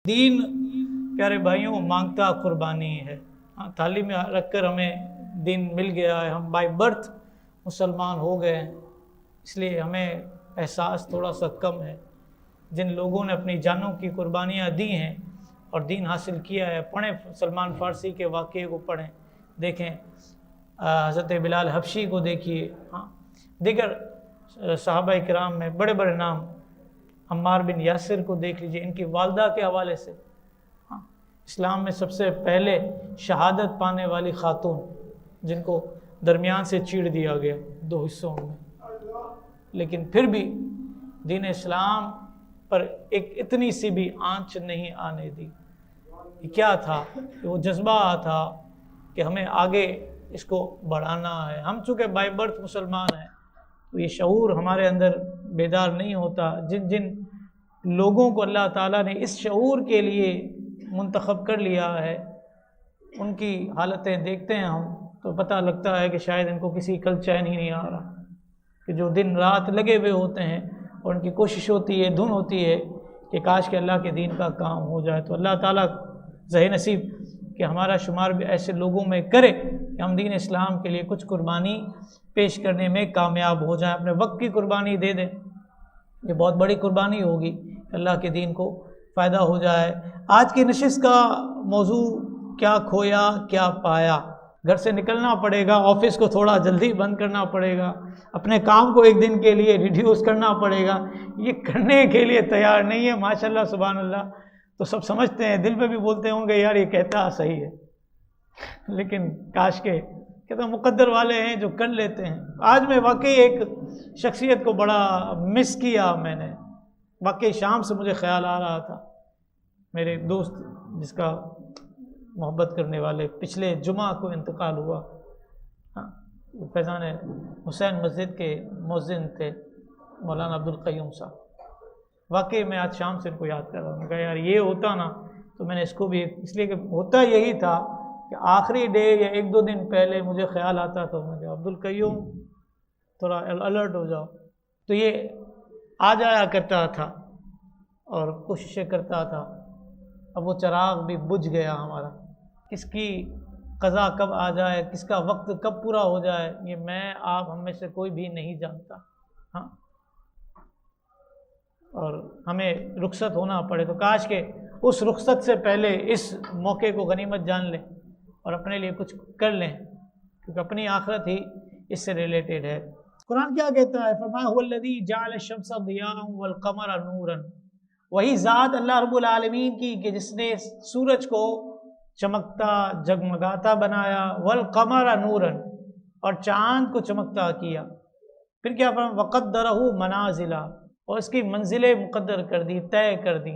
دین پیارے بھائیوں مانگتا قربانی ہے۔ تعلیم رکھ کر ہمیں دین مل گیا ہے، ہم بائی برتھ مسلمان ہو گئے ہیں، اس لیے ہمیں احساس تھوڑا سا کم ہے۔ جن لوگوں نے اپنی جانوں کی قربانیاں دی ہیں اور دین حاصل کیا ہے، پڑھیں سلمان فارسی کے واقعے کو پڑھیں، دیکھیں حضرت بلال حبشی کو دیکھیے، دیگر صحابہ کرام میں بڑے بڑے نام، عمار بن یاسر کو دیکھ لیجئے، ان کی والدہ کے حوالے سے اسلام میں سب سے پہلے شہادت پانے والی خاتون، جن کو درمیان سے چیڑ دیا گیا دو حصوں میں، لیکن پھر بھی دین اسلام پر ایک اتنی سی بھی آنچ نہیں آنے دی۔ یہ کیا تھا؟ کہ وہ جذبہ تھا کہ ہمیں آگے اس کو بڑھانا ہے۔ ہم چونکہ بائی برتھ مسلمان ہیں تو یہ شعور ہمارے اندر بیدار نہیں ہوتا۔ جن جن لوگوں کو اللہ تعالیٰ نے اس شعور کے لیے منتخب کر لیا ہے، ان کی حالتیں دیکھتے ہیں ہم تو پتہ لگتا ہے کہ شاید ان کو کسی کل چین ہی نہیں آ رہا، کہ جو دن رات لگے ہوئے ہوتے ہیں اور ان کی کوشش ہوتی ہے، دھن ہوتی ہے کہ کاش کہ اللہ کے دین کا کام ہو جائے۔ تو اللہ تعالیٰ ذہن نصیب کہ ہمارا شمار بھی ایسے لوگوں میں کرے کہ ہم دین اسلام کے لیے کچھ قربانی پیش کرنے میں کامیاب ہو جائیں، اپنے وقت کی قربانی دے دیں۔ یہ بہت بڑی قربانی ہوگی کہ اللہ کے دین کو فائدہ ہو جائے۔ آج کی نشست کا موضوع کیا کھویا کیا پایا۔ گھر سے نکلنا پڑے گا، آفس کو تھوڑا جلدی بند کرنا پڑے گا، اپنے کام کو ایک دن کے لیے ریڈیوس کرنا پڑے گا، یہ کرنے کے لیے تیار نہیں ہے۔ ماشاءاللہ سبحان اللہ، تو سب سمجھتے ہیں، دل میں بھی بولتے ہوں گے یار یہ کہتا صحیح ہے، لیکن کاش کے کہتا مقدر والے ہیں جو کر لیتے ہیں۔ آج میں واقعی ایک شخصیت کو بڑا مس کیا، میں نے واقعی شام سے مجھے خیال آ رہا تھا، میرے دوست جس کا محبت کرنے والے پچھلے جمعہ کو انتقال ہوا، فیضان حسین مسجد کے مؤذن تھے مولانا عبدالقیوم صاحب۔ واقعی میں آج شام سے ان کو یاد کر رہا ہوں، میں کہا یار یہ ہوتا نا تو میں نے اس کو بھی، اس لیے کہ ہوتا یہی تھا کہ آخری ڈے یا ایک دو دن پہلے مجھے خیال آتا تھا، میں کہا عبدالقیوم تھوڑا الرٹ ہو جاؤ، تو یہ آ جایا کرتا تھا اور کوششیں کرتا تھا۔ اب وہ چراغ بھی بجھ گیا ہمارا، کس کی قضا کب آ جائے، کس کا وقت کب پورا ہو جائے، یہ میں آپ ہم میں سے کوئی بھی نہیں جانتا۔ اور ہمیں رخصت ہونا پڑے تو کاش کہ اس رخصت سے پہلے اس موقع کو غنیمت جان لیں اور اپنے لیے کچھ کر لیں، کیونکہ اپنی آخرت ہی اس سے ریلیٹڈ ہے۔ قرآن کیا کہتا ہے؟ فرمایا هو الذی جعل الشمس ضیاء والقمر نورا، وہی ذات اللہ رب العالمین کی کہ جس نے سورج کو چمکتا جگمگاتا بنایا، والقمر نورا، اور چاند کو چمکتا کیا۔ پھر کیا فرمایا؟ وقدرہ منازل، اور اس کی منزلیں مقدر کر دی، طے کر دی۔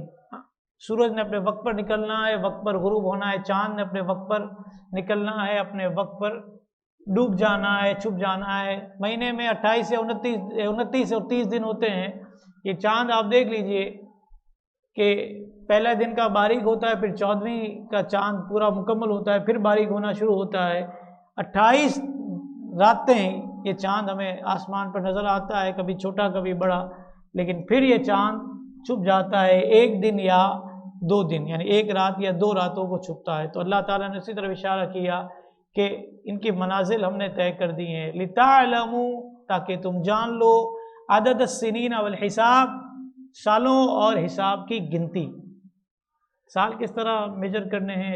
سورج نے اپنے وقت پر نکلنا ہے، وقت پر غروب ہونا ہے، چاند نے اپنے وقت پر نکلنا ہے، اپنے وقت پر ڈوب جانا ہے، چھپ جانا ہے۔ مہینے میں 28 یا 29 اور 30 دن ہوتے ہیں۔ یہ چاند آپ دیکھ لیجئے کہ پہلا دن کا باریک ہوتا ہے، پھر 14ویں کا چاند پورا مکمل ہوتا ہے، پھر باریک ہونا شروع ہوتا ہے۔ 28 راتیں یہ چاند ہمیں آسمان پر نظر آتا ہے، کبھی چھوٹا کبھی بڑا، لیکن پھر یہ چاند چھپ جاتا ہے ایک دن یا 2 دن، یعنی ایک رات یا 2 راتوں کو چھپتا ہے۔ تو اللہ تعالیٰ نے اسی طرح اشارہ کیا کہ ان کی منازل ہم نے طے کر دی ہیں، لِتَعْلَمُوا، تاکہ تم جان لو، عدد السنین والحساب، سالوں اور حساب کی گنتی، سال کس طرح میجر کرنے ہیں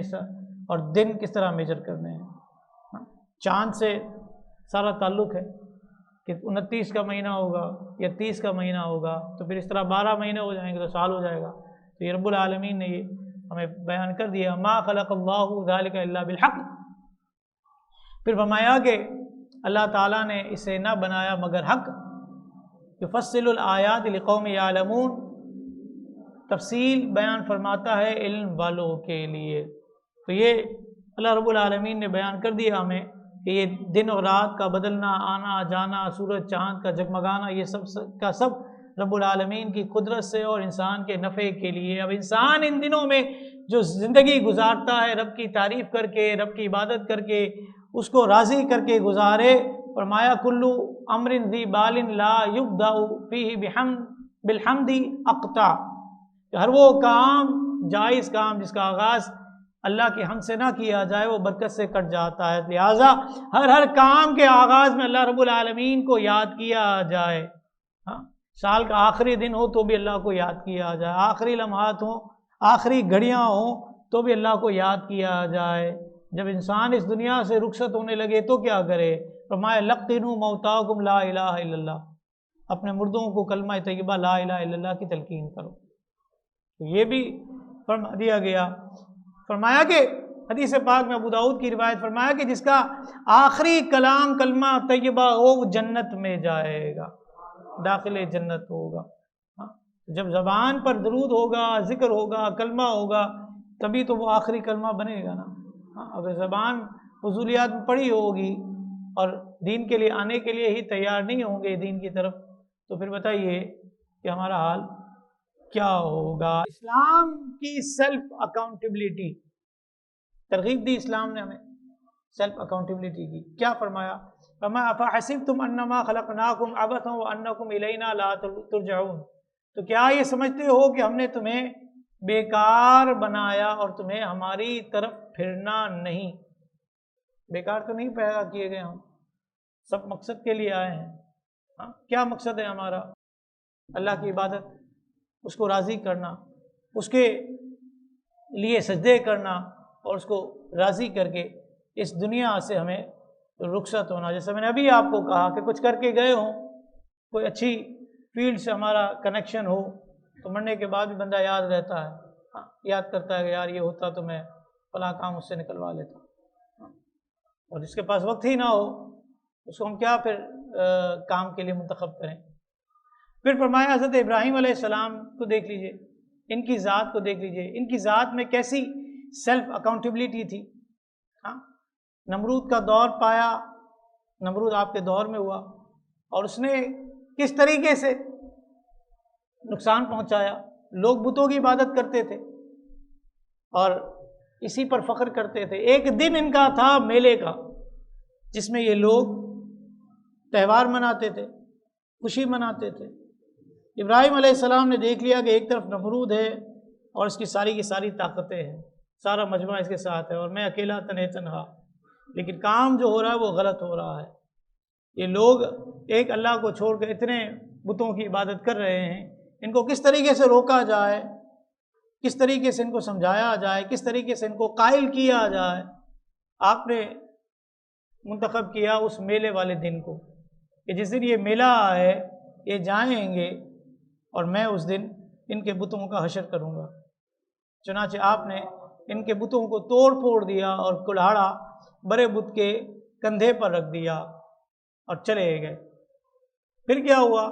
اور دن کس طرح میجر کرنے ہیں۔ چاند سے سارا تعلق ہے کہ 29 کا مہینہ ہوگا یا 30 کا مہینہ ہوگا، تو پھر اس طرح 12 مہینے ہو جائیں گے تو سال ہو جائے گا۔ تو یہ رب العالمین نے یہ ہمیں بیان کر دیا، ما خلق اللہ ذلک الا بالحق۔ پھر فرمایا کہ اللہ تعالیٰ نے اسے نہ بنایا مگر حق، یفصل الآیات لقوم یعلمون، تفصیل بیان فرماتا ہے علم والوں کے لیے۔ تو یہ اللہ رب العالمین نے بیان کر دیا ہمیں کہ یہ دن اور رات کا بدلنا، آنا جانا، سورج چاند کا جگمگانا، یہ سب کا سب رب العالمین کی قدرت سے اور انسان کے نفع کے لیے۔ اب انسان ان دنوں میں جو زندگی گزارتا ہے رب کی تعریف کر کے، رب کی عبادت کر کے، اس کو راضی کر کے گزارے۔ فرمایا کلو امر ذی بال لا یبدأ فیہ بالحمد اقطع، ہر وہ کام جائز کام جس کا آغاز اللہ کے حمد سے نہ کیا جائے وہ برکت سے کٹ جاتا ہے، لہٰذا ہر کام کے آغاز میں اللہ رب العالمین کو یاد کیا جائے۔ ہاں، سال کا آخری دن ہو تو بھی اللہ کو یاد کیا جائے، آخری لمحات ہوں، آخری گھڑیاں ہوں تو بھی اللہ کو یاد کیا جائے۔ جب انسان اس دنیا سے رخصت ہونے لگے تو کیا کرے؟ فرمایا لقنوا موتاکم لا الہ الا اللہ، اپنے مردوں کو کلمہ طیبہ لا الہ الا اللہ کی تلقین کرو۔ تو یہ بھی فرما دیا گیا۔ فرمایا کہ حدیث پاک میں ابو داؤد کی روایت فرمایا کہ جس کا آخری کلام کلمہ طیبہ ہو وہ جنت میں جائے گا، داخل جنت ہوگا۔ جب زبان پر درود ہوگا، ذکر ہوگا، کلمہ ہوگا، تبھی تو وہ آخری کلمہ بنے گا نا۔ اگر زبان فضولیات میں پڑی ہوگی اور دین کے لیے آنے کے لیے ہی تیار نہیں ہوں گے دین کی طرف، تو پھر بتائیے کہ ہمارا حال کیا ہوگا۔ اسلام کی سیلف اکاؤنٹیبلٹی، ترغیب دی اسلام نے ہمیں سیلف اکاؤنٹیبلٹی کی۔ کیا فرمایا؟ فرمایا افحسبتم انما خلقناکم عبثا وانکم الینا لا ترجعون، تو کیا یہ سمجھتے ہو کہ ہم نے تمہیں بیکار بنایا اور تمہیں ہماری طرف پھرنا نہیں؟ بیکار تو نہیں پیدا کیے گئے، ہم سب مقصد کے لیے آئے ہیں۔ کیا مقصد ہے ہمارا؟ اللہ کی عبادت، اس کو راضی کرنا، اس کے لیے سجدے کرنا اور اس کو راضی کر کے اس دنیا سے ہمیں رخصت ہونا۔ جیسے میں نے ابھی آپ کو کہا کہ کچھ کر کے گئے ہوں، کوئی اچھی فیلڈ سے ہمارا کنیکشن ہو تو مرنے کے بعد بھی بندہ یاد رہتا ہے، یاد کرتا ہے کہ یار یہ ہوتا تو میں فلاں کام اس سے نکلوا لیتا۔ اور جس کے پاس وقت ہی نہ ہو اس کو ہم کیا پھر کام کے لیے منتخب کریں؟ پھر فرمایا حضرت ابراہیم علیہ السلام کو دیکھ لیجئے، ان کی ذات کو دیکھ لیجئے، ان کی ذات میں کیسی سیلف اکاؤنٹیبلٹی تھی۔ نمرود کا دور پایا، نمرود آپ کے دور میں ہوا اور اس نے کس طریقے سے نقصان پہنچایا۔ لوگ بتوں کی عبادت کرتے تھے اور اسی پر فخر کرتے تھے۔ ایک دن ان کا تھا میلے کا جس میں یہ لوگ تہوار مناتے تھے، خوشی مناتے تھے۔ ابراہیم علیہ السلام نے دیکھ لیا کہ ایک طرف نمرود ہے اور اس کی ساری طاقتیں ہیں، سارا مجمع اس کے ساتھ ہے اور میں اکیلا تنہا، لیکن کام جو ہو رہا ہے وہ غلط ہو رہا ہے۔ یہ لوگ ایک اللہ کو چھوڑ کر اتنے بتوں کی عبادت کر رہے ہیں، ان کو کس طریقے سے روکا جائے، کس طریقے سے ان کو سمجھایا جائے، کس طریقے سے ان کو قائل کیا جائے۔ آپ نے منتخب کیا اس میلے والے دن کو کہ جس دن یہ میلہ ہے یہ جائیں گے اور میں اس دن ان کے بتوں کا حشر کروں گا۔ چنانچہ آپ نے ان کے بتوں کو توڑ پھوڑ دیا اور کلاڑا بڑے بت کے کندھے پر رکھ دیا اور چلے گئے۔ پھر کیا ہوا؟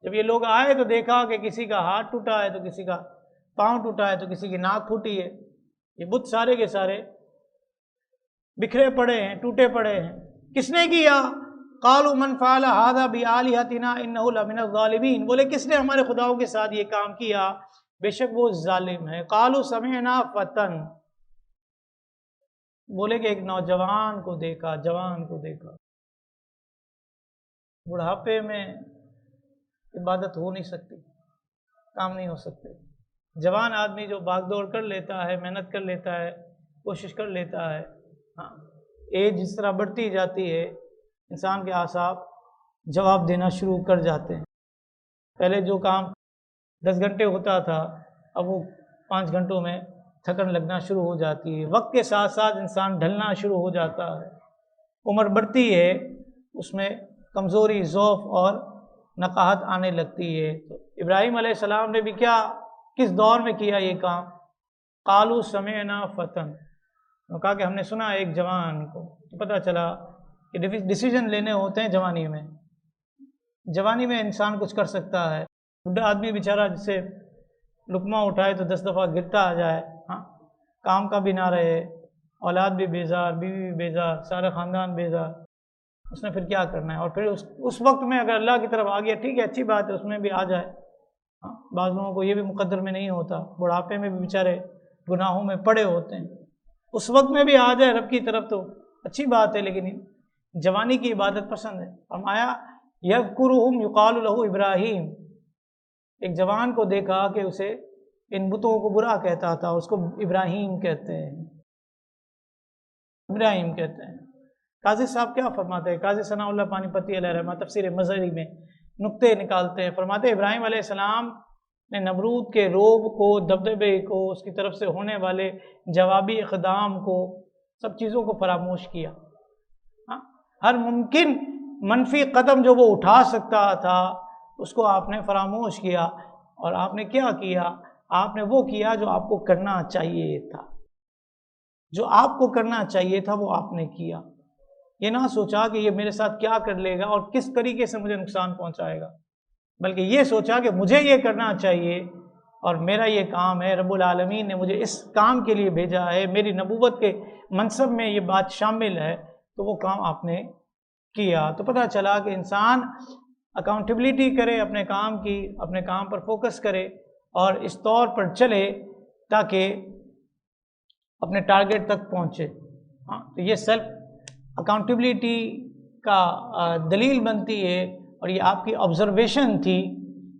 جب یہ لوگ آئے تو دیکھا کہ کسی کا ہاتھ ٹوٹا ہے تو کسی کا پاؤں ٹوٹا ہے تو کسی کی ناک پھوٹی ہے۔ یہ بت سارے کے سارے بکھرے پڑے ہیں، ٹوٹے پڑے ہیں۔ کس نے کیا؟ قالوا من فعل هذا بآلهتنا انه لمن الظالمین، بولے کس نے ہمارے خداؤں کے ساتھ یہ کام کیا؟ بے شک وہ ظالم ہے۔ قالوا سمعنا فتى، بولے کہ ایک نوجوان کو دیکھا، جوان کو دیکھا۔ بڑھاپے میں عبادت ہو نہیں سکتی، کام نہیں ہو سکتے۔ جوان آدمی جو بھاگ دوڑ کر لیتا ہے، محنت کر لیتا ہے، کوشش کر لیتا ہے۔ ایج جس طرح بڑھتی جاتی ہے انسان کے اعصاب جواب دینا شروع کر جاتے ہیں۔ پہلے جو کام 10 گھنٹے ہوتا تھا اب وہ 5 گھنٹوں میں تھکن لگنا شروع ہو جاتی ہے۔ وقت کے ساتھ ساتھ انسان ڈھلنا شروع ہو جاتا ہے، عمر بڑھتی ہے، اس میں کمزوری، ضعف اور نقاہت آنے لگتی ہے۔ تو ابراہیم علیہ السلام نے بھی کس دور میں کیا یہ کام؟ قالوا سمعنا فتى، کہا کہ ہم نے سنا ایک جوان کو۔ تو پتہ چلا کہ ڈیسیجن لینے ہوتے ہیں جوانی میں۔ جوانی میں انسان کچھ کر سکتا ہے، بڈھا آدمی بیچارہ جس سے لقمہ اٹھائے تو 10 دفعہ گرتا آ جائے، کام کا بھی نہ رہے، اولاد بھی بیزار، بیوی بھی بیزار، سارا خاندان بیزار، اس نے پھر کیا کرنا ہے؟ اور پھر اس وقت میں اگر اللہ کی طرف آ گیا ٹھیک ہے، اچھی بات ہے، اس میں بھی آ جائے۔ بعض لوگوں کو یہ بھی مقدر میں نہیں ہوتا، بڑھاپے میں بھی بیچارے گناہوں میں پڑے ہوتے ہیں، اس وقت میں بھی آ جائے رب کی طرف تو اچھی بات ہے، لیکن جوانی کی عبادت پسند ہے۔ فرمایا یذکرہم یقال لہ ابراہیم، ایک جوان کو دیکھا کہ اسے ان بتوں کو برا کہتا تھا، اس کو ابراہیم کہتے ہیں، ابراہیم کہتے ہیں۔ قاضی صاحب کیا فرماتے ہیں؟ قاضی ثناء اللہ پانی پتی علیہ رحمہ تفسیر مظہری میں نقطے نکالتے ہیں، فرماتے ہیں ابراہیم علیہ السلام نے نمرود کے روب کو، دبدبے کو، اس کی طرف سے ہونے والے جوابی اقدام کو، سب چیزوں کو فراموش کیا۔ ہر ممکن منفی قدم جو وہ اٹھا سکتا تھا اس کو آپ نے فراموش کیا، اور آپ نے کیا کیا؟ آپ نے وہ کیا جو آپ کو کرنا چاہیے تھا، جو آپ کو کرنا چاہیے تھا وہ آپ نے کیا۔ یہ نہ سوچا کہ یہ میرے ساتھ کیا کر لے گا اور کس طریقے سے مجھے نقصان پہنچائے گا، بلکہ یہ سوچا کہ مجھے یہ کرنا چاہیے اور میرا یہ کام ہے، رب العالمین نے مجھے اس کام کے لیے بھیجا ہے، میری نبوت کے منصب میں یہ بات شامل ہے، تو وہ کام آپ نے کیا۔ تو پتہ چلا کہ انسان اکاؤنٹیبلٹی کرے اپنے کام کی، اپنے کام پر فوکس کرے اور اس طور پر چلے تاکہ اپنے ٹارگیٹ تک پہنچے۔ تو یہ سیلف اکاؤنٹیبلٹی کا دلیل بنتی ہے، اور یہ آپ کی آبزرویشن تھی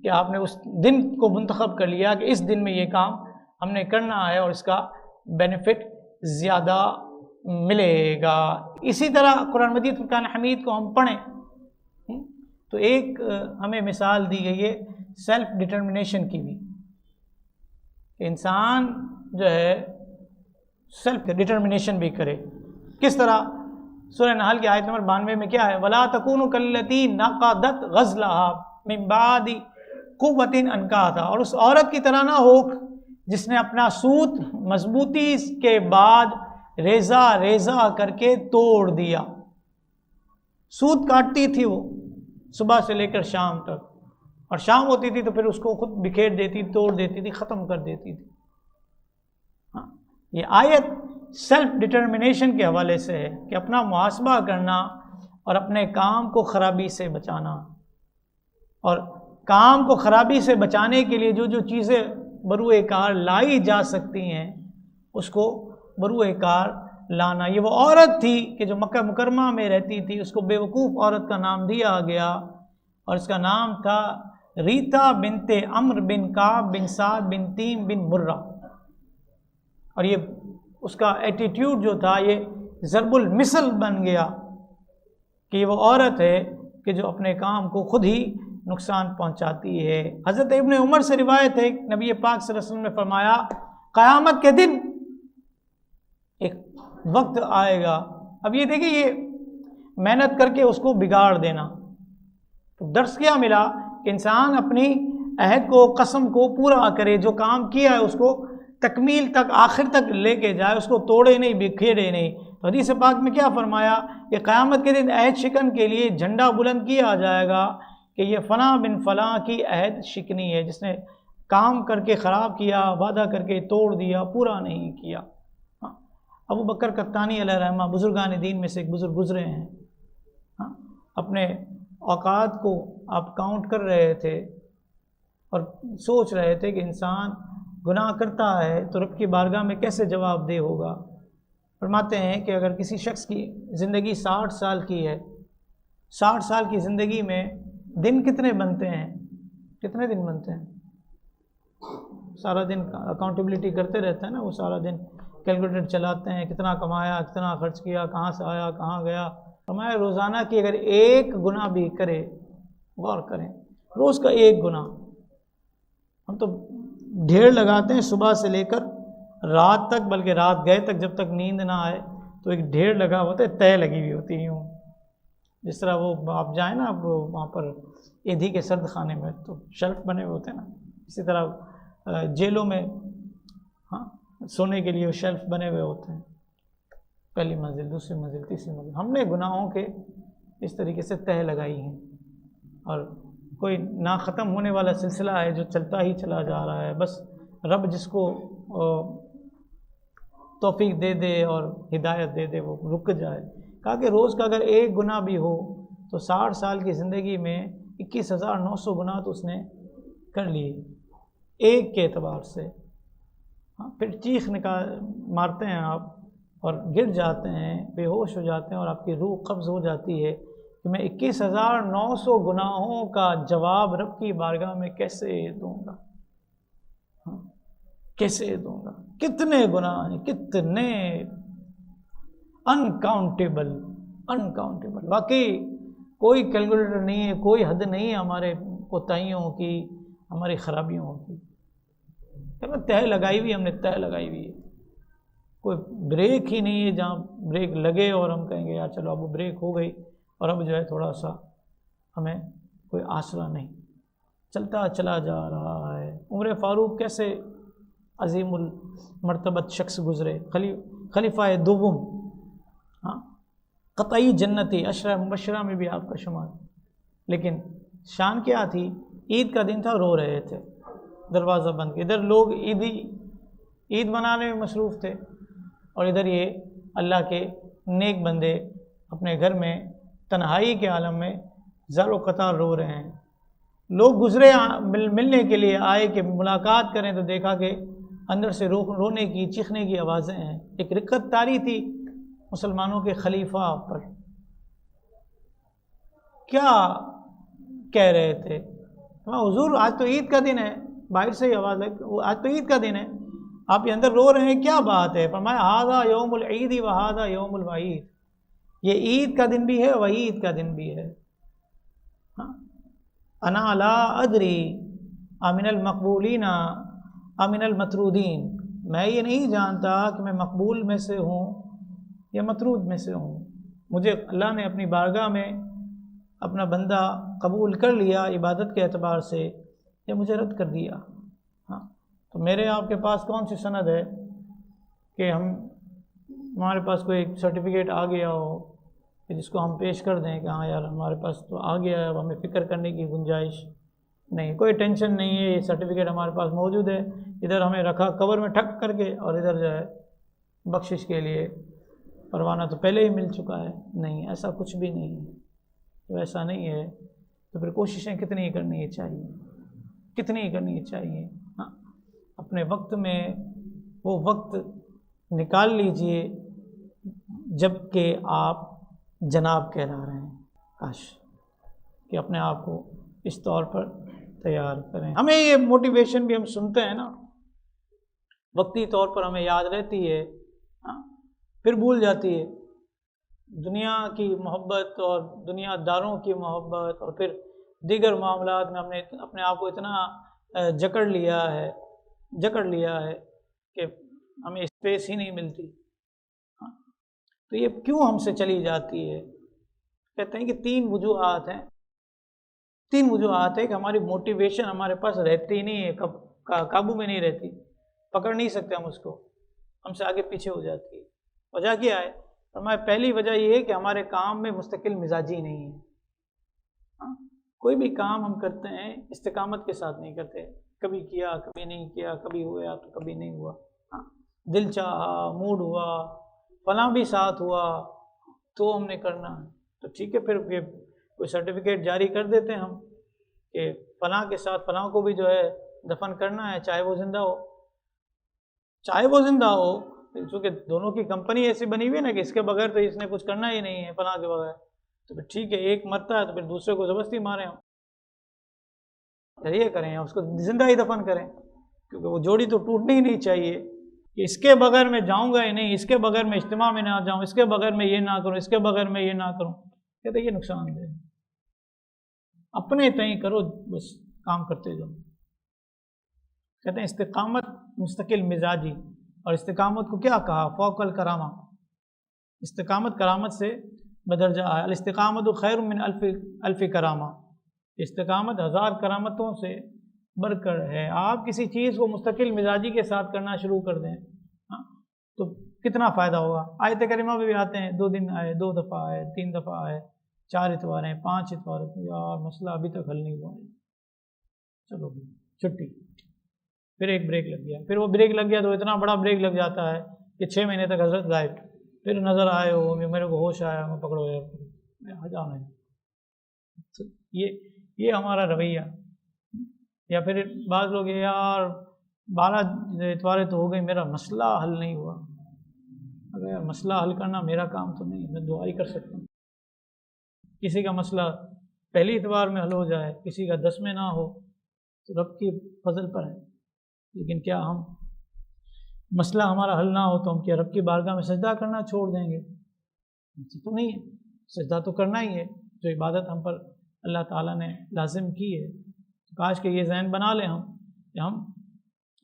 کہ آپ نے اس دن کو منتخب کر لیا کہ اس دن میں یہ کام ہم نے کرنا ہے اور اس کا بینیفٹ زیادہ ملے گا۔ اسی طرح قرآن مجید فرقان حمید کو ہم پڑھیں تو ایک ہمیں مثال دی گئی ہے سیلف ڈٹرمنیشن کی بھی، کہ انسان جو ہے سیلف ڈٹرمنیشن بھی کرے۔ کس طرح؟ سورہ نحل کی آیت نمبر 92 میں کیا ہے؟ وَلَا تَكُونُوا كَالَّتِي نَقَضَتْ غَزْلَهَا مِن بَعْدِ قُوَّةٍ أَنْكَاثًا، اور اس عورت کی طرح نہ ہو جس نے اپنا سوت مضبوطی کے بعد ریزہ ریزہ کر کے توڑ دیا۔ سوت کاٹتی تھی وہ صبح سے لے کر شام تک، اور شام ہوتی تھی تو پھر اس کو خود بکھیر دیتی، توڑ دیتی تھی، ختم کر دیتی تھی۔ یہ آیت سیلف ڈٹرمنیشن کے حوالے سے ہے کہ اپنا محاسبہ کرنا اور اپنے کام کو خرابی سے بچانا، اور کام کو خرابی سے بچانے کے لیے جو جو چیزیں بروئے کار لائی جا سکتی ہیں اس کو بروئے کار لانا۔ یہ وہ عورت تھی کہ جو مکہ مکرمہ میں رہتی تھی، اس کو بیوقوف عورت کا نام دیا گیا، اور اس کا نام تھا ریتا بنت عمرو بن کعب بن سعد بن تیم بن مرہ، اور یہ اس کا ایٹیٹیوڈ جو تھا یہ ضرب المثل بن گیا کہ یہ وہ عورت ہے کہ جو اپنے کام کو خود ہی نقصان پہنچاتی ہے۔ حضرت ابن عمر سے روایت ہے، نبی پاک صلی اللہ علیہ وسلم نے فرمایا قیامت کے دن ایک وقت آئے گا، اب یہ دیکھیں یہ محنت کر کے اس کو بگاڑ دینا، تو درس کیا ملا کہ انسان اپنی عہد کو، قسم کو پورا کرے، جو کام کیا ہے اس کو تکمیل تک، آخر تک لے کے جائے، اس کو توڑے نہیں، بکھیرے نہیں۔ تو حدیث پاک میں کیا فرمایا کہ قیامت کے دن عہد شکن کے لیے جھنڈا بلند کیا جائے گا کہ یہ فلاں بن فلاں کی عہد شکنی ہے، جس نے کام کر کے خراب کیا، وعدہ کر کے توڑ دیا، پورا نہیں کیا۔ ابو بکر قطانی علیہ رحمہ بزرگان دین میں سے ایک بزرگ گزرے ہیں، اپنے اوقات کو آپ کاؤنٹ کر رہے تھے اور سوچ رہے تھے کہ انسان گناہ کرتا ہے تو رب کی بارگاہ میں کیسے جواب دہ ہوگا۔ فرماتے ہیں کہ اگر کسی شخص کی زندگی 60 سال کی ہے، 60 سال کی زندگی میں دن کتنے بنتے ہیں؟ کتنے دن بنتے ہیں؟ سارا دن اکاؤنٹیبلٹی کرتے رہتا ہے نا، وہ سارا دن کیلکولیٹر چلاتے ہیں، کتنا کمایا، کتنا خرچ کیا، کہاں سے آیا، کہاں گیا۔ فرمایا روزانہ کی اگر ایک گناہ بھی کرے، غور کریں، روز کا ایک گناہ، ہم تو ڈھیر لگاتے ہیں صبح سے لے کر رات تک، بلکہ رات گئے تک جب تک نیند نہ آئے تو ایک ڈھیر لگا ہوتا ہے، طے لگی ہوئی ہوتی ہے، جس طرح وہ آپ جائیں نا آپ وہاں پر ایدھی کے سرد خانے میں تو شیلف بنے ہوئے ہوتے ہیں نا، اسی طرح جیلوں میں سونے کے لیے شیلف بنے ہوئے ہوتے ہیں، پہلی منزل، دوسری منزل، تیسری منزل۔ ہم نے گناہوں کے اس طریقے سے تہ لگائی ہیں، اور کوئی نہ ختم ہونے والا سلسلہ ہے جو چلتا ہی چلا جا رہا ہے۔ بس رب جس کو توفیق دے دے اور ہدایت دے دے وہ رک جائے۔ کہا کہ روز کا اگر ایک گناہ بھی ہو تو 60 سال کی زندگی میں 21,900 گناہ تو اس نے کر لیے ایک کے اعتبار سے۔ پھر چیخ مارتے ہیں آپ اور گر جاتے ہیں، بے ہوش ہو جاتے ہیں، اور آپ کی روح قبض ہو جاتی ہے کہ میں 21,900 گناہوں کا جواب رب کی بارگاہ میں کیسے دوں گا۔ کیسے دوں گا؟ کتنے گناہ ہیں، کتنے انکاؤنٹیبل، واقعی کوئی کیلکولیٹر نہیں ہے، کوئی حد نہیں ہے ہمارے کوتاہیوں کی، ہماری خرابیوں کی۔ تہ لگائی ہوئی، ہم نے تہ لگائی ہوئی ہے، کوئی بریک ہی نہیں ہے جہاں بریک لگے اور ہم کہیں گے یار چلو اب وہ بریک ہو گئی اور اب جو ہے تھوڑا سا ہمیں کوئی آسرا نہیں، چلتا چلا جا رہا ہے۔ عمر فاروق کیسے عظیم المرتبت شخص گزرے، خلیفہ دوم، ہاں، قطعی جنتی، عشرہ مبشرہ میں بھی آپ کا شمار، لیکن شان کیا تھی؟ عید کا دن تھا، رو رہے تھے دروازہ بند کے، ادھر لوگ عید منانے میں مصروف تھے اور ادھر یہ اللہ کے نیک بندے اپنے گھر میں تنہائی کے عالم میں زار و قطار رو رہے ہیں۔ لوگ گزرے ملنے کے لیے آئے کہ ملاقات کریں تو دیکھا کہ اندر سے رونے کی، چیخنے کی آوازیں ہیں۔ ایک رقت طاری تھی مسلمانوں کے خلیفہ پر، کیا کہہ رہے تھے؟ حضور آج تو عید کا دن ہے، باہر سے ہی آواز ہے، آج تو عید کا دن ہے، آپ یہ اندر رو رہے ہیں، کیا بات ہے؟ فرمایا ھذا یوم العید و ھذا یوم الوعید، یہ عید کا دن بھی ہے، وعید کا دن بھی ہے۔ انا لا ادری امن المقبولین امن المطرودین، میں یہ نہیں جانتا کہ میں مقبول میں سے ہوں یا مطرود میں سے ہوں۔ مجھے اللہ نے اپنی بارگاہ میں اپنا بندہ قبول کر لیا عبادت کے اعتبار سے یا مجھے رد کر دیا۔ ہاں، تو میرے آپ کے پاس کون سی سند ہے کہ ہمارے پاس کوئی ایک سرٹیفکیٹ آ گیا ہو کہ جس کو ہم پیش کر دیں کہ ہاں یار ہمارے پاس تو آ گیا ہے، اب ہمیں فکر کرنے کی گنجائش نہیں، کوئی ٹینشن نہیں ہے، یہ سرٹیفکیٹ ہمارے پاس موجود ہے، ادھر ہمیں رکھا کور میں ٹھک کر کے، اور ادھر جو ہے بخشش کے لیے پروانہ تو پہلے ہی مل چکا ہے۔ نہیں، ایسا کچھ بھی نہیں ہے۔ تو ایسا نہیں ہے تو پھر کوششیں کتنی کرنی چاہیے۔ ہاں، اپنے وقت میں وہ وقت نکال لیجئے جب کہ آپ جناب کہلا رہے ہیں، کاش کہ اپنے آپ کو اس طور پر تیار کریں۔ ہمیں یہ موٹیویشن بھی ہم سنتے ہیں نا، وقتی طور پر ہمیں یاد رہتی ہے، پھر بھول جاتی ہے۔ دنیا کی محبت اور دنیا داروں کی محبت اور پھر دیگر معاملات میں ہم نے اپنے آپ کو اتنا جکڑ لیا ہے کہ ہمیں اسپیس ہی نہیں ملتی۔ تو یہ کیوں ہم سے چلی جاتی ہے؟ کہتے ہیں کہ تین وجوہات ہیں کہ ہماری موٹیویشن ہمارے پاس رہتی نہیں ہے، قابو میں نہیں رہتی، پکڑ نہیں سکتے ہم اس کو، ہم سے آگے پیچھے ہو جاتی ہے۔ وجہ کیا ہے؟ فرمایا پہلی وجہ یہ ہے کہ ہمارے کام میں مستقل مزاجی نہیں ہے۔ کوئی بھی کام ہم کرتے ہیں استقامت کے ساتھ نہیں کرتے، کبھی کیا کبھی نہیں کیا، کبھی ہوا تو کبھی نہیں ہوا، دل چاہا، موڈ ہوا، فلاں بھی ساتھ ہوا تو ہم نے کرنا ہے، تو ٹھیک ہے، پھر کوئی سرٹیفکیٹ جاری کر دیتے ہیں ہم کہ فلاں کے ساتھ فلاں کو بھی جو ہے دفن کرنا ہے، چاہے وہ زندہ ہو، چونکہ دونوں کی کمپنی ایسی بنی ہوئی ہے نا کہ اس کے بغیر تو اس نے کچھ کرنا ہی نہیں ہے، فلاں کے بغیر، تو پھر ٹھیک ہے، ایک مرتا ہے تو پھر دوسرے کو زبردستی ماریں ہم، یہ کریں اس کو زندہ ہی دفن کریں، کیونکہ وہ جوڑی تو ٹوٹنی ہی نہیں چاہیے کہ اس کے بغیر میں جاؤں گا ہی نہیں، اس کے بغیر میں اجتماع میں نہ جاؤں، اس کے بغیر میں یہ نہ کروں، اس کے بغیر میں یہ نہ کروں، کہتے یہ نقصان دہ، اپنے تئیں کرو، بس کام کرتے جاؤ۔ کہتے ہیں استقامت مستقل مزاجی، اور استقامت کو کیا کہا؟ فوق الکرامہ، استقامت کرامت سے بدرجہ ہے، الاستقامت خیر من الف کرامہ، استقامت 1000 کرامتوں سے بڑھ کر ہے۔ آپ کسی چیز کو مستقل مزاجی کے ساتھ کرنا شروع کر دیں تو کتنا فائدہ ہوگا۔ آیت کریمہ میں بھی آتے ہیں، 2 دن آئے، 2 دفعہ آئے، 3 دفعہ آئے، 4 اتوار ہیں، 5 اتوار ہیں، یار مسئلہ ابھی تک حل نہیں ہوا، چلو چھٹی، پھر ایک بریک لگ گیا، پھر وہ بریک لگ گیا تو اتنا بڑا بریک لگ جاتا ہے کہ 6 مہینے تک حضرت غائب، پھر نظر آئے ہو، میرے کو ہوش آیا، میں پکڑو یار جانا ہے، یہ ہمارا رویہ۔ یا پھر بعض لوگ یار 12 اتواریں تو ہو گئی، میرا مسئلہ حل نہیں ہوا، اگر یار مسئلہ حل کرنا میرا کام تو نہیں ہے، میں دعا ہی کر سکتا ہوں۔ کسی کا مسئلہ پہلی اتوار میں حل ہو جائے، کسی کا 10 میں نہ ہو، تو رب کی فضل پر ہے، لیکن کیا ہم مسئلہ ہمارا حل نہ ہو تو ہم کیا رب کی بارگاہ میں سجدہ کرنا چھوڑ دیں گے؟ ایسا تو نہیں ہے، سجدہ تو کرنا ہی ہے، جو عبادت ہم پر اللہ تعالیٰ نے لازم کی ہے۔ کاش کہ یہ ذہن بنا لیں ہم کہ ہم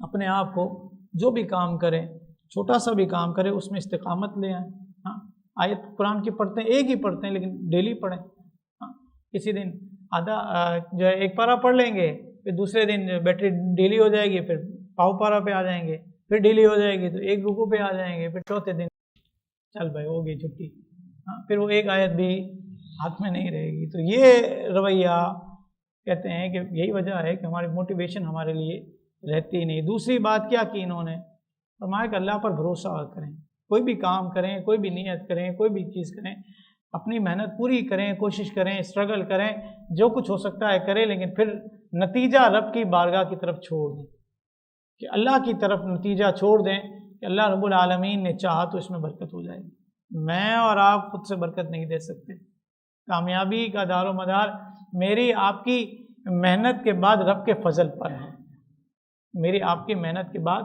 اپنے آپ کو جو بھی کام کریں، چھوٹا سا بھی کام کریں، اس میں استقامت لے آئیں۔ ہاں، آیت قرآن کی پڑھتے ہیں، ایک ہی پڑھتے ہیں لیکن ڈیلی پڑھیں۔ ہاں، کسی دن آدھا جو ہے ایک پارہ پڑھ لیں گے، پھر دوسرے دن بیٹری ڈیلی ہو جائے گی، پھر پاؤ پارہ پہ آ جائیں گے، پھر ڈیلی ہو جائے گی تو ایک رکوع پہ آ جائیں گے، پھر چوتھے دن چل بھائی ہو گئی چھٹی، ہاں پھر وہ ایک آیت بھی ہاتھ میں نہیں رہے گی۔ تو یہ رویہ کہتے ہیں کہ یہی وجہ ہے کہ ہماری موٹیویشن ہمارے لیے رہتی نہیں۔ دوسری بات کیا کی انہوں نے فرمایا کہ اللہ پر بھروسہ کریں، کوئی بھی کام کریں، کوئی بھی نیت کریں، کوئی بھی چیز کریں، اپنی محنت پوری کریں، کوشش کریں، اسٹرگل کریں، جو کچھ ہو سکتا ہے کریں، لیکن پھر نتیجہ رب کی بارگاہ کی طرف چھوڑ دیں، کہ اللہ کی طرف نتیجہ چھوڑ دیں کہ اللہ رب العالمین نے چاہا تو اس میں برکت ہو جائے گی۔ میں اور آپ خود سے برکت نہیں دے سکتے، کامیابی کا دار و مدار میری آپ کی محنت کے بعد رب کے فضل پر ہے، میری آپ کی محنت کے بعد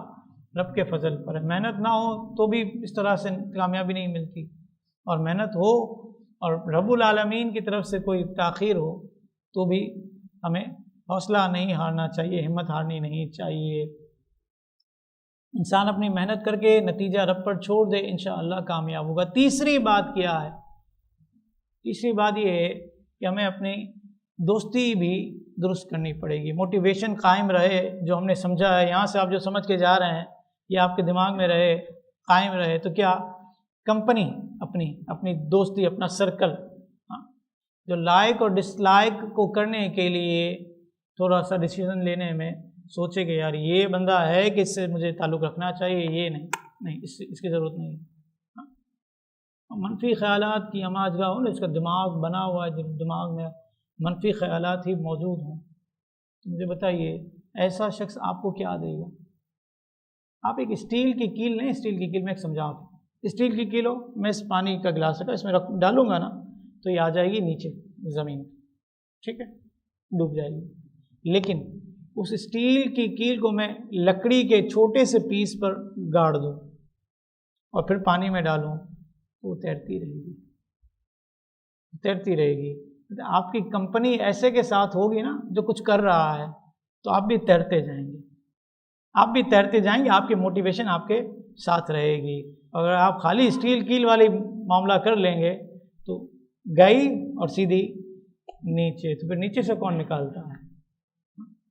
رب کے فضل پر ہے۔ محنت نہ ہو تو بھی اس طرح سے کامیابی نہیں ملتی، اور محنت ہو اور رب العالمین کی طرف سے کوئی تاخیر ہو تو بھی ہمیں حوصلہ نہیں ہارنا چاہیے، ہمت ہارنی نہیں چاہیے۔ انسان اپنی محنت کر کے نتیجہ رب پر چھوڑ دے، انشاءاللہ کامیاب ہوگا۔ تیسری بات کیا ہے؟ تیسری بات یہ ہے کہ ہمیں اپنی دوستی بھی درست کرنی پڑے گی، موٹیویشن قائم رہے، جو ہم نے سمجھا ہے یہاں سے آپ جو سمجھ کے جا رہے ہیں یہ آپ کے دماغ میں رہے، قائم رہے۔ تو کیا کمپنی اپنی دوستی، اپنا سرکل، جو لائک اور ڈس لائک کو کرنے کے لیے تھوڑا سا ڈیسیزن لینے میں سوچے کہ یار یہ بندہ ہے کہ اس سے مجھے تعلق رکھنا چاہیے، یہ نہیں، اس کی ضرورت نہیں ہے۔ منفی خیالات کی ہمہ جگہ ہو نا، اس کا دماغ بنا ہوا ہے، دماغ میں منفی خیالات ہی موجود ہوں، تو مجھے بتائیے ایسا شخص آپ کو کیا دے گا؟ آپ ایک اسٹیل کی کیل نہیں، اسٹیل کی کیل میں ایک سمجھاؤں، اسٹیل کی کیل ہو، میں اس پانی کا گلاس رکھا، اس میں ڈالوں گا نا تو یہ آ جائے گی نیچے زمین، ٹھیک ہے، ڈوب جائے گی۔ لیکن اس اسٹیل کی کیل کو میں لکڑی کے چھوٹے سے پیس پر گاڑ دوں اور پھر پانی میں ڈالوں تو وہ تیرتی رہے گی، تیرتی رہے گی۔ آپ کی کمپنی ایسے کے ساتھ ہوگی نا جو کچھ کر رہا ہے تو آپ بھی تیرتے جائیں گے، آپ بھی تیرتے جائیں گے، آپ کی موٹیویشن آپ کے ساتھ رہے گی۔ اگر آپ خالی اسٹیل کیل والی معاملہ کر لیں گے تو گئی اور سیدھی نیچے، تو پھر نیچے سے کون نکالتا ہے؟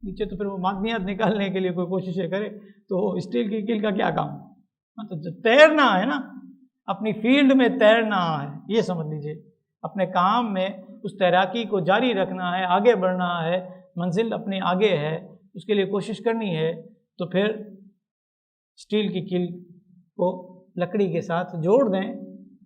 نیچے تو پھر وہ معدنیات نکالنے کے لیے کوئی کوششیں کرے تو اسٹیل کی کیل کا کیا کام؟ تو جو تیرنا ہے نا، اپنی فیلڈ میں تیرنا ہے، یہ سمجھ لیجئے، اپنے کام میں اس تیراکی کو جاری رکھنا ہے، آگے بڑھنا ہے، منزل اپنی آگے ہے، اس کے لیے کوشش کرنی ہے، تو پھر اسٹیل کی کیل کو لکڑی کے ساتھ جوڑ دیں،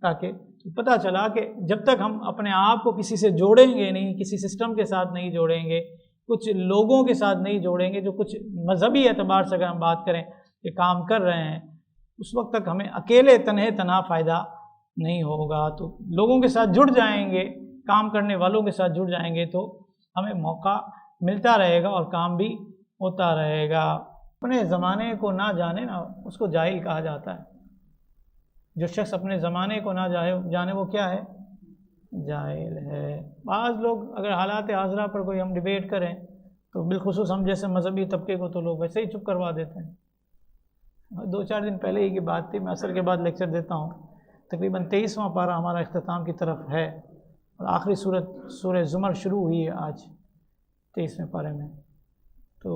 تاکہ پتہ چلا کہ جب تک ہم اپنے آپ کو کسی سے جوڑیں گے نہیں، کسی سسٹم کے ساتھ نہیں جوڑیں گے، کچھ لوگوں کے ساتھ نہیں جوڑیں گے، جو کچھ مذہبی اعتبار سے اگر ہم بات کریں کہ کام کر رہے ہیں، اس وقت تک ہمیں اکیلے تنہا فائدہ نہیں ہوگا۔ تو لوگوں کے ساتھ جڑ جائیں گے، کام کرنے والوں کے ساتھ جڑ جائیں گے تو ہمیں موقع ملتا رہے گا اور کام بھی ہوتا رہے گا۔ اپنے زمانے کو نہ جانے نا، اس کو جاہل کہا جاتا ہے۔ جو شخص اپنے زمانے کو نہ جانے وہ کیا ہے؟ جاہل ہے۔ بعض لوگ اگر حالات حاضرہ پر کوئی ہم ڈیبیٹ کریں تو بالخصوص ہم جیسے مذہبی طبقے کو تو لوگ ویسے ہی چپ کروا دیتے ہیں۔ 2-4 دن پہلے ہی کی بات تھی، میں عصر کے بعد لیکچر دیتا ہوں، تقریباً 23واں پارہ ہمارا اختتام کی طرف ہے اور آخری سورہ زمر شروع ہوئی ہے آج 23ویں پارے میں۔ تو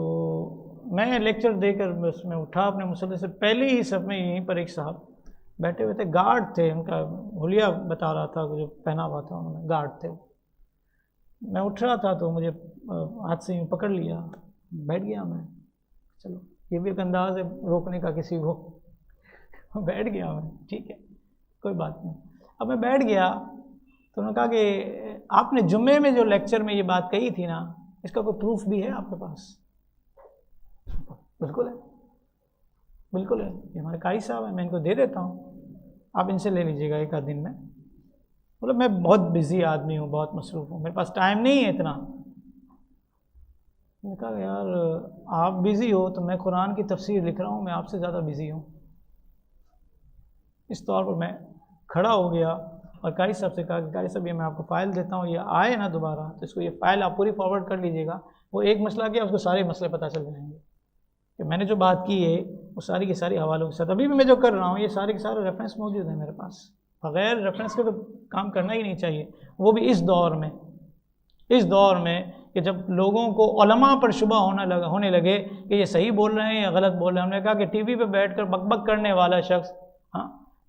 میں لیکچر دے کر اس میں اٹھا اپنے مسلح سے، پہلے ہی صف میں یہیں پر ایک صاحب بیٹھے ہوئے تھے، گارڈ تھے، ان کا حلیہ بتا رہا تھا، جو پہنا ہوا تھا انہوں نے، گارڈ تھے۔ میں اٹھ رہا تھا تو مجھے ہاتھ سے یوں پکڑ لیا، بیٹھ گیا میں، چلو یہ بھی ایک انداز ہے روکنے کا کسی کو، بیٹھ گیا میں، ٹھیک ہے کوئی بات نہیں۔ اب میں بیٹھ گیا تو انہوں نے کہا کہ آپ نے جمعے میں جو لیکچر میں یہ بات کہی تھی نا، اس کا کوئی پروف بھی ہے آپ کے پاس؟ بالکل ہے، بالکل ہے، یہ ہمارے قاری صاحب ہیں، میں ان کو دے دیتا ہوں، آپ ان سے لے لیجیے گا ایک آدھ دن میں۔ بولے میں بہت بزی آدمی ہوں، بہت مصروف ہوں، میرے پاس ٹائم نہیں ہے اتنا۔ میں نے کہا یار آپ بزی ہو تو میں قرآن کی تفسیر لکھ رہا ہوں، میں آپ سے زیادہ بزی ہوں، اس طور پر میں کھڑا ہو گیا اور قاری صاحب سے کہا کہ قاری صاحب یہ میں آپ کو فائل دیتا ہوں، یہ آئے نا دوبارہ تو اس کو یہ فائل آپ پوری فارورڈ کر لیجیے گا، وہ ایک مسئلہ کیا اس کو سارے مسئلے پتہ چل جائیں گے کہ میں نے جو بات کی ہے وہ ساری کی ساری حوالوں کے ساتھ ابھی بھی میں جو کر رہا ہوں یہ سارے کے سارے ریفرنس موجود ہیں میرے پاس، بغیر ریفرنس کے تو کام کرنا ہی نہیں چاہیے، وہ بھی اس دور میں کہ جب لوگوں کو علماء پر شبہ ہونے لگے کہ یہ صحیح بول رہے ہیں یا غلط بول رہے ہیں۔ ہم نے کہا کہ ٹی وی پہ بیٹھ کر بک بک کرنے والا شخص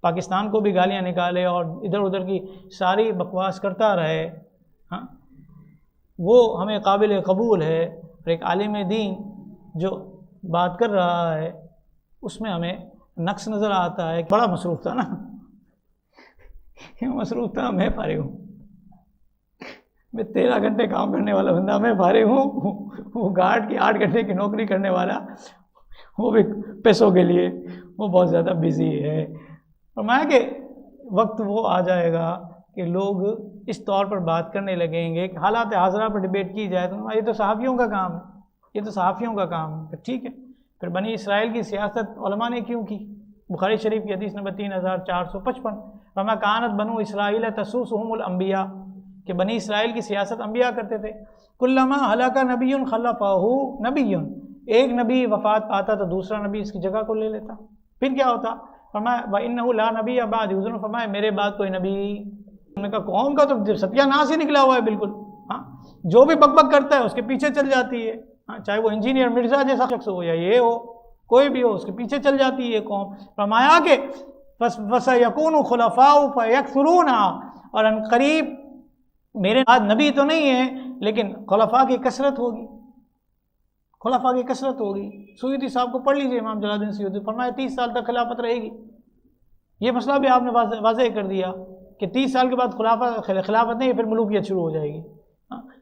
پاکستان کو بھی گالیاں نکالے اور ادھر ادھر کی ساری بکواس کرتا رہے، وہ ہمیں قابل قبول ہے، اور ایک عالم دین جو بات کر رہا ہے اس میں ہمیں نقص نظر آتا ہے۔ بڑا مصروف تھا نا، مصروف تھا، میں فارغ ہوں، میں 13 گھنٹے کام کرنے والا بندہ، میں فارغ ہوں، وہ گارڈ کی 8 گھنٹے کی نوکری کرنے والا، وہ بھی پیسوں کے لیے وہ بہت زیادہ بزی ہے۔ فرمایا کہ وقت وہ آ جائے گا کہ لوگ اس طور پر بات کرنے لگیں گے کہ حالات حاضرہ پر ڈبیٹ کی جائے تو یہ تو صحافیوں کا کام ہے، یہ تو صحافیوں کا کام ہے۔ ٹھیک ہے، پھر بنی اسرائیل کی سیاست علماء نے کیوں کی؟ بخاری شریف کی حدیث نمبر 3455، فما کانت بنو اسرائیل تسوسهم الانبیاء، کہ بنی اسرائیل کی سیاست انبیاء کرتے تھے۔ کلما ہلاک نبی خلفہ نبی، ایک نبی وفات پاتا تو دوسرا نبی اس کی جگہ کو لے لیتا، پھر کیا ہوتا؟ فرمایا وَإِنَّهُ لَا نَبِيَّ بَعْدِي، حضور نے فرمایا میرے بعد کوئی نبی، انہوں نے کہا قوم کا تو ستیہ ناس ہی نکلا ہوا ہے بالکل، جو بھی بک بک کرتا ہے اس کے پیچھے چل جاتی ہے، چاہے وہ انجینئر مرزا جیسا شخص ہو یا یہ ہو کوئی بھی ہو، اس کے پیچھے چل جاتی ہے قوم۔ فرمایا کہ فَسَيَكُونُ خُلَفَاءُ فَيَكْثُرُونَ، اور ان قریب میرے بعد نبی تو نہیں ہے لیکن خلفاء کی کثرت ہوگی، خلفاء کی کثرت ہوگی۔ سیوطی صاحب کو پڑھ لیجئے، امام جلال الدین سیوطی، فرمایا 30 سال تک خلافت رہے گی، یہ مسئلہ بھی آپ نے واضح کر دیا کہ 30 سال کے بعد خلافت نہیں، پھر ملوکیت شروع ہو جائے گی۔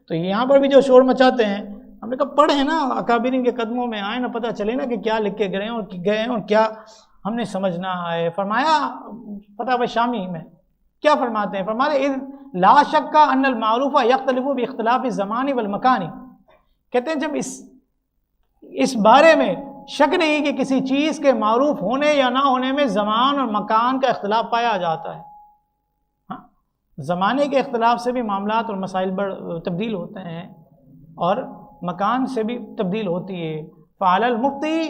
تو یہاں پر بھی جو شور مچاتے ہیں، ہم نے کہا پڑھیں نا، اکابرین کے قدموں میں آئیں نا، پتہ چلے نا کہ کیا لکھ کے گئے ہیں اور کیا ہم نے سمجھنا ہے۔ فرمایا فتاوی شامی میں کیا فرماتے ہیں؟ فرماتے لا شک ان المعروف یختلف باختلاف الزمان والمکان، کہتے ہیں جب اس بارے میں شک نہیں کہ کسی چیز کے معروف ہونے یا نہ ہونے میں زمان اور مکان کا اختلاف پایا جاتا ہے، زمانے کے اختلاف سے بھی معاملات اور مسائل تبدیل ہوتے ہیں اور مکان سے بھی تبدیل ہوتی ہے۔ فعلی المفتی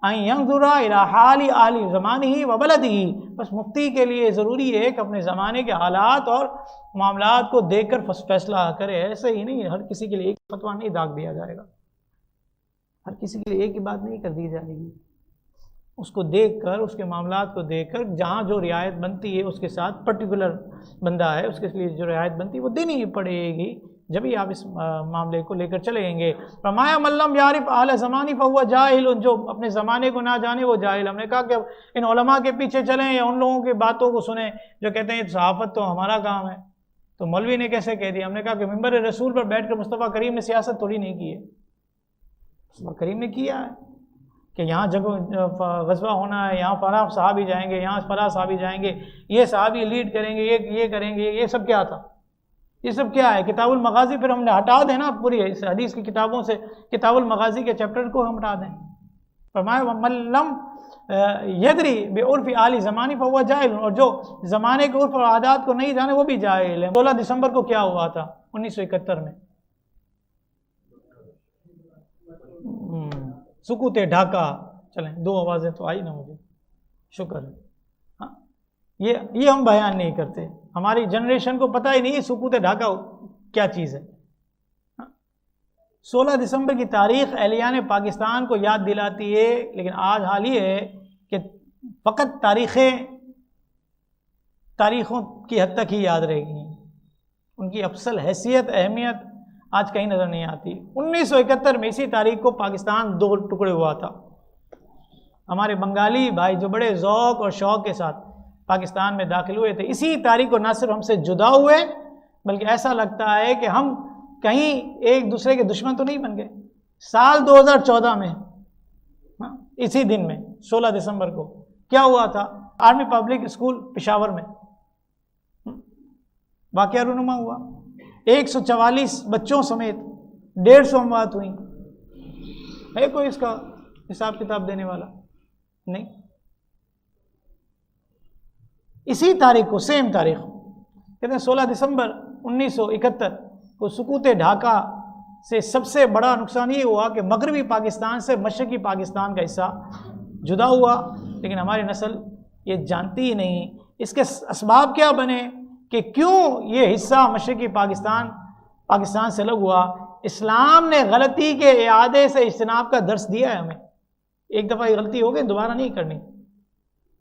ان ينظر الى حال اهل زمانه وبلده، بس مفتی کے لیے ضروری ہے کہ اپنے زمانے کے حالات اور معاملات کو دیکھ کر فیصلہ کرے، ایسے ہی نہیں ہر کسی کے لیے ایک فتویٰ نہیں داغ دیا جائے گا، ہر کسی کے لیے ایک ہی بات نہیں کر دی جائے گی، اس کو دیکھ کر، اس کے معاملات کو دیکھ کر جہاں جو رعایت بنتی ہے اس کے ساتھ پرٹیکولر بندہ ہے اس کے لیے جو رعایت بنتی ہے وہ دینی ہی پڑے گی، جب ہی آپ اس معاملے کو لے کر چلیں گے۔ فرمایا من لم یعرف اہل زمانی فہو جاہل، جو اپنے زمانے کو نہ جانے وہ جاہل۔ ہم نے کہا کہ ان علماء کے پیچھے چلیں یا ان لوگوں کی باتوں کو سنیں جو کہتے ہیں صحافت تو ہمارا کام ہے، تو مولوی نے کیسے کہہ دیا؟ ہم نے کہا کہ منبر رسول پر بیٹھ کر مصطفیٰ کریم نے سیاست تھوڑی نہیں کی ہے، مصطفیٰ کریم نے کیا ہے کہ یہاں غزوہ ہونا ہے، یہاں فلاں صحابی جائیں گے، یہاں فلاں صحابی جائیں گے، یہ صحابی لیڈ کریں گے، یہ کریں گے، یہ سب کیا تھا؟ یہ سب کیا ہے؟ کتاب المغازی پھر ہم نے ہٹا دیں نا، پوری حدیث کی کتابوں سے کتاب المغازی کے چیپٹر کو ہم ہٹا دیں۔ فرمایا وَمَن لَّمْ يَدْرِ بِعُرْفِ آلِ زَمَانِ فَهُوَ جَاهِلٌ، اور جو زمانے کے عرف اور عادات کو نہیں جانے وہ بھی جاہل ہے۔ 16 دسمبر کو کیا ہوا تھا 1971 میں؟ سکوت ڈھاکہ، چلیں 2 آوازیں تو آئی نا مجھے، شکر ہے۔ یہ ہم بیان نہیں کرتے، ہماری جنریشن کو پتہ ہی نہیں ہے سکوت ڈھاکہ کیا چیز ہے۔ 16 دسمبر کی تاریخ اہلیان پاکستان کو یاد دلاتی ہے، لیکن آج حال یہ ہے کہ فقط تاریخوں کی حد تک ہی یاد رہے گی، ان کی افضل حیثیت اہمیت آج کہیں نظر نہیں آتی۔ 1971 میں اسی تاریخ کو پاکستان 2 ٹکڑے ہوا تھا۔ ہمارے بنگالی بھائی جو بڑے ذوق اور شوق کے ساتھ پاکستان میں داخل ہوئے تھے، اسی تاریخ کو نہ صرف ہم سے جدا ہوئے بلکہ ایسا لگتا ہے کہ ہم کہیں ایک دوسرے کے دشمن تو نہیں بن گئے۔ سال 2014 میں اسی دن میں 16 دسمبر کو کیا ہوا تھا؟ آرمی پبلک اسکول پشاور میں واقعہ رونما ہوا، 144 بچوں سمیت 150 اموات ہوئیں۔ ہے کوئی اس کا حساب کتاب دینے والا؟ نہیں۔ اسی تاریخ کو، سیم تاریخ کہتے ہیں 16 دسمبر 1971 کو سقوط ڈھاکہ سے سب سے بڑا نقصان یہ ہوا کہ مغربی پاکستان سے مشرقی پاکستان کا حصہ جدا ہوا، لیکن ہماری نسل یہ جانتی ہی نہیں اس کے اسباب کیا بنے کہ کیوں یہ حصہ مشرقی پاکستان سے الگ ہوا۔ اسلام نے غلطی کے اعادے سے اجتناب کا درس دیا ہے ہمیں۔ ایک دفعہ یہ غلطی ہو گئی، دوبارہ نہیں کرنی۔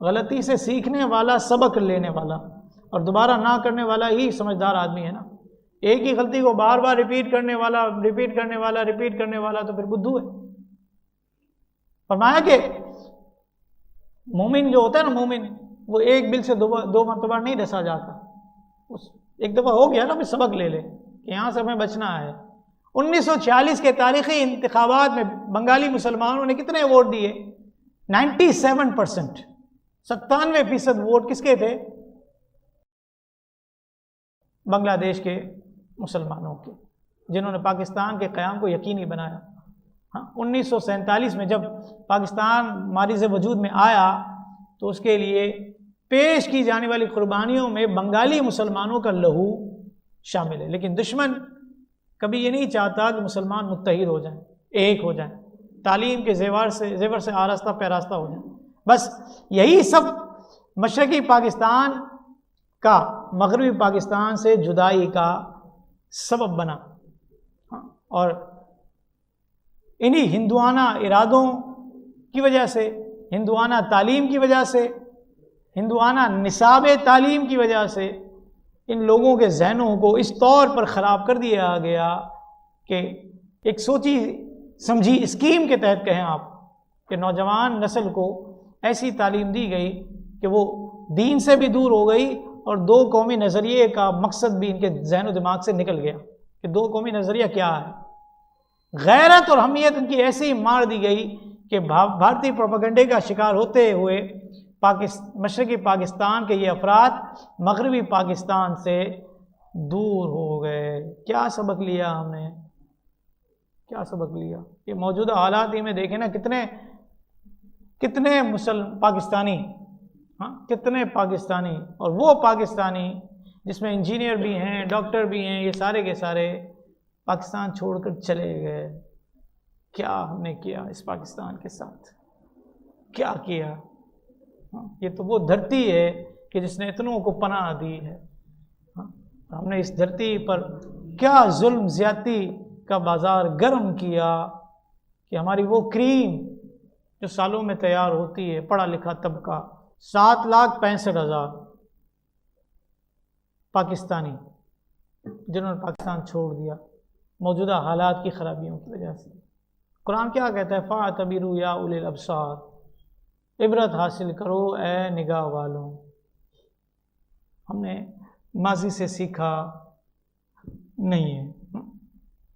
غلطی سے سیکھنے والا، سبق لینے والا، اور دوبارہ نہ کرنے والا ہی سمجھدار آدمی ہے نا۔ ایک ہی غلطی کو بار بار ریپیٹ کرنے والا تو پھر بدھو ہے۔ فرمایا کہ مومن جو ہوتا ہے نا، مومن وہ ایک بل سے دو مرتبہ نہیں ڈسا جاتا۔ ایک دفعہ ہو گیا نا، پھر سبق لے لے کہ یہاں سے ہمیں بچنا ہے۔ 1946 کے تاریخی انتخابات میں بنگالی مسلمانوں نے کتنے ووٹ دیے؟ 97%، 97% ووٹ کس کے تھے؟ بنگلہ دیش کے مسلمانوں کے، جنہوں نے پاکستان کے قیام کو یقینی بنایا۔ 1947 میں جب پاکستان ماریز وجود میں آیا تو اس کے لیے پیش کی جانے والی قربانیوں میں بنگالی مسلمانوں کا لہو شامل ہے، لیکن دشمن کبھی یہ نہیں چاہتا کہ مسلمان متحد ہو جائیں، ایک ہو جائیں، تعلیم کے زیور سے آراستہ پیراستہ ہو جائیں۔ بس یہی سب مشرقی پاکستان کا مغربی پاکستان سے جدائی کا سبب بنا، اور انہی ہندوانہ ارادوں کی وجہ سے، ہندوانہ تعلیم کی وجہ سے، ہندوانہ نصاب تعلیم کی وجہ سے ان لوگوں کے ذہنوں کو اس طور پر خراب کر دیا گیا کہ ایک سوچی سمجھی اسکیم کے تحت کہیں آپ کہ نوجوان نسل کو ایسی تعلیم دی گئی کہ وہ دین سے بھی دور ہو گئی، اور دو قومی نظریے کا مقصد بھی ان کے ذہن و دماغ سے نکل گیا کہ دو قومی نظریہ کیا ہے۔ غیرت اور حمیت ان کی ایسی مار دی گئی کہ بھارتی پروپیگنڈے کا شکار ہوتے ہوئے مشرقی پاکستان کے یہ افراد مغربی پاکستان سے دور ہو گئے۔ کیا سبق لیا ہم نے؟ کیا سبق لیا؟ یہ موجودہ حالات ہی میں دیکھیں نا، کتنے پاکستانی، کتنے پاکستانی، اور وہ پاکستانی جس میں انجینئر بھی ہیں، ڈاکٹر بھی ہیں، یہ سارے کے سارے پاکستان چھوڑ کر چلے گئے۔ کیا ہم نے کیا اس پاکستان کے ساتھ؟ کیا کیا؟ یہ تو وہ دھرتی ہے کہ جس نے اتنوں کو پناہ دی ہے۔ ہم نے اس دھرتی پر کیا ظلم زیادتی کا بازار گرم کیا کہ ہماری وہ کریم جو سالوں میں تیار ہوتی ہے، پڑھا لکھا طبقہ، 7,65,000 پاکستانی جنہوں نے پاکستان چھوڑ دیا موجودہ حالات کی خرابیوں کی وجہ سے۔ قرآن کیا کہتا ہے؟ فَاعْتَبِرُوا يَا أُولِي الْأَبْصَارِ، عبرت حاصل کرو اے نگاہ والوں۔ ہم نے ماضی سے سیکھا نہیں ہے۔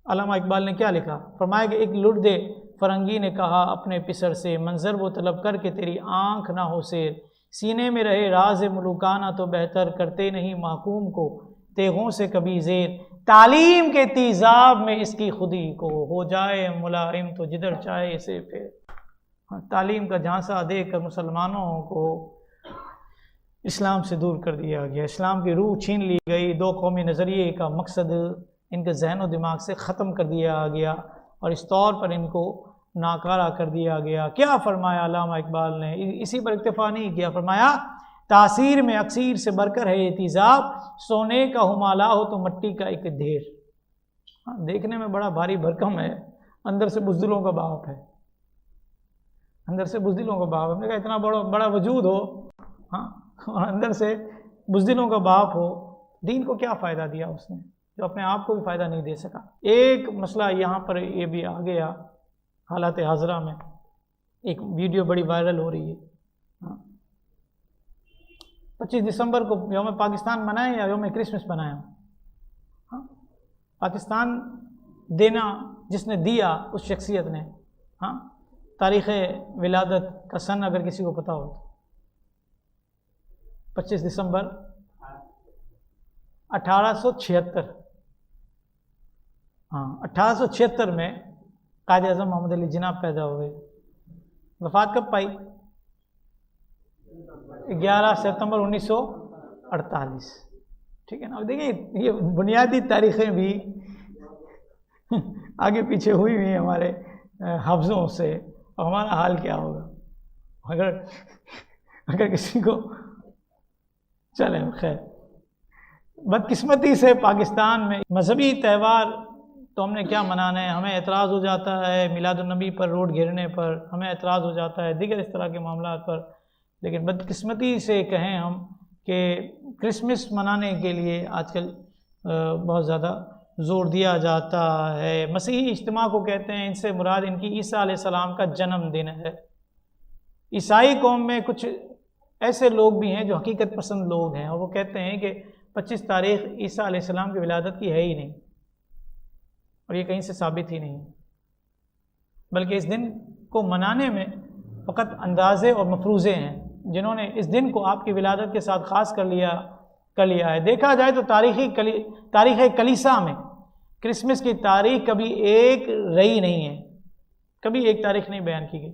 علامہ اقبال نے کیا لکھا؟ فرمایا کہ ایک لردے فرنگی نے کہا اپنے پسر سے، منظر وہ طلب کر کے تیری آنکھ نہ ہو سیر، سینے میں رہے راز ملوکانہ تو بہتر، کرتے نہیں محکوم کو تیغوں سے کبھی زیر، تعلیم کے تیزاب میں اس کی خودی کو، ہو جائے ملائم تو جدھر چاہے اسے پھر۔ تعلیم کا جھانسا دے کر مسلمانوں کو اسلام سے دور کر دیا گیا، اسلام کی روح چھین لی گئی، دو قومی نظریے کا مقصد ان کے ذہن و دماغ سے ختم کر دیا گیا، اور اس طور پر ان کو ناکارہ کر دیا گیا۔ کیا فرمایا علامہ اقبال نے؟ اسی پر اکتفا نہیں کیا، فرمایا تاثیر میں اکثیر سے بڑھ کر ہے یہ تیزاب، سونے کا ہمالا ہو تو مٹی کا ایک ڈھیر۔ دیکھنے میں بڑا بھاری بھرکم ہے، اندر سے بزدلوں کا باپ ہے، اندر سے بزدلوں کا باپ ہے۔ ہم نے کہا اتنا بڑا وجود ہو، اور اندر سے بزدلوں کا باپ ہو، دین کو کیا فائدہ دیا اس نے جو اپنے آپ کو بھی فائدہ نہیں دے سکا؟ ایک مسئلہ یہاں پر یہ بھی آ گیا حالات حاضرہ میں، ایک ویڈیو بڑی وائرل ہو رہی ہے۔ 25 دسمبر کو یوم پاکستان منائیں یا یوم کرسمس منائیں؟ پاکستان دینا جس نے دیا اس شخصیت نے، تاریخ ولادت کا سن اگر کسی کو پتہ ہو تو 25 دسمبر 1876۔ 1876 میں قائد اعظم محمد علی جناح پیدا ہوئے۔ وفات کب پائی؟ 11 ستمبر 1948. ٹھیک ہے نا. اب دیکھیں یہ بنیادی تاریخیں بھی آگے پیچھے ہوئی ہوئی ہیں ہمارے حافظوں سے. اور ہمارا حال کیا ہوگا اگر کسی کو چلیں. خیر، بدقسمتی سے پاکستان میں مذہبی تہوار تو ہم نے کیا منانا ہے. ہمیں اعتراض ہو جاتا ہے میلاد النبی پر روڈ گھیرنے پر، ہمیں اعتراض ہو جاتا ہے دیگر اس طرح کے معاملات پر. لیکن بدقسمتی سے کہیں ہم کہ کرسمس منانے کے لیے آج کل بہت زیادہ زور دیا جاتا ہے. مسیحی اجتماع کو کہتے ہیں، ان سے مراد ان کی عیسیٰ علیہ السلام کا جنم دن ہے. عیسائی قوم میں کچھ ایسے لوگ بھی ہیں جو حقیقت پسند لوگ ہیں، اور وہ کہتے ہیں کہ 25 تاریخ عیسیٰ علیہ السلام کی ولادت کی ہے ہی نہیں، اور یہ کہیں سے ثابت ہی نہیں، بلکہ اس دن کو منانے میں فقط اندازے اور مفروضے ہیں جنہوں نے اس دن کو آپ کی ولادت کے ساتھ خاص کر لیا ہے. دیکھا جائے تو تاریخ کلیسا میں کرسمس کی تاریخ کبھی ایک رہی نہیں ہے، کبھی ایک تاریخ نہیں بیان کی گئی.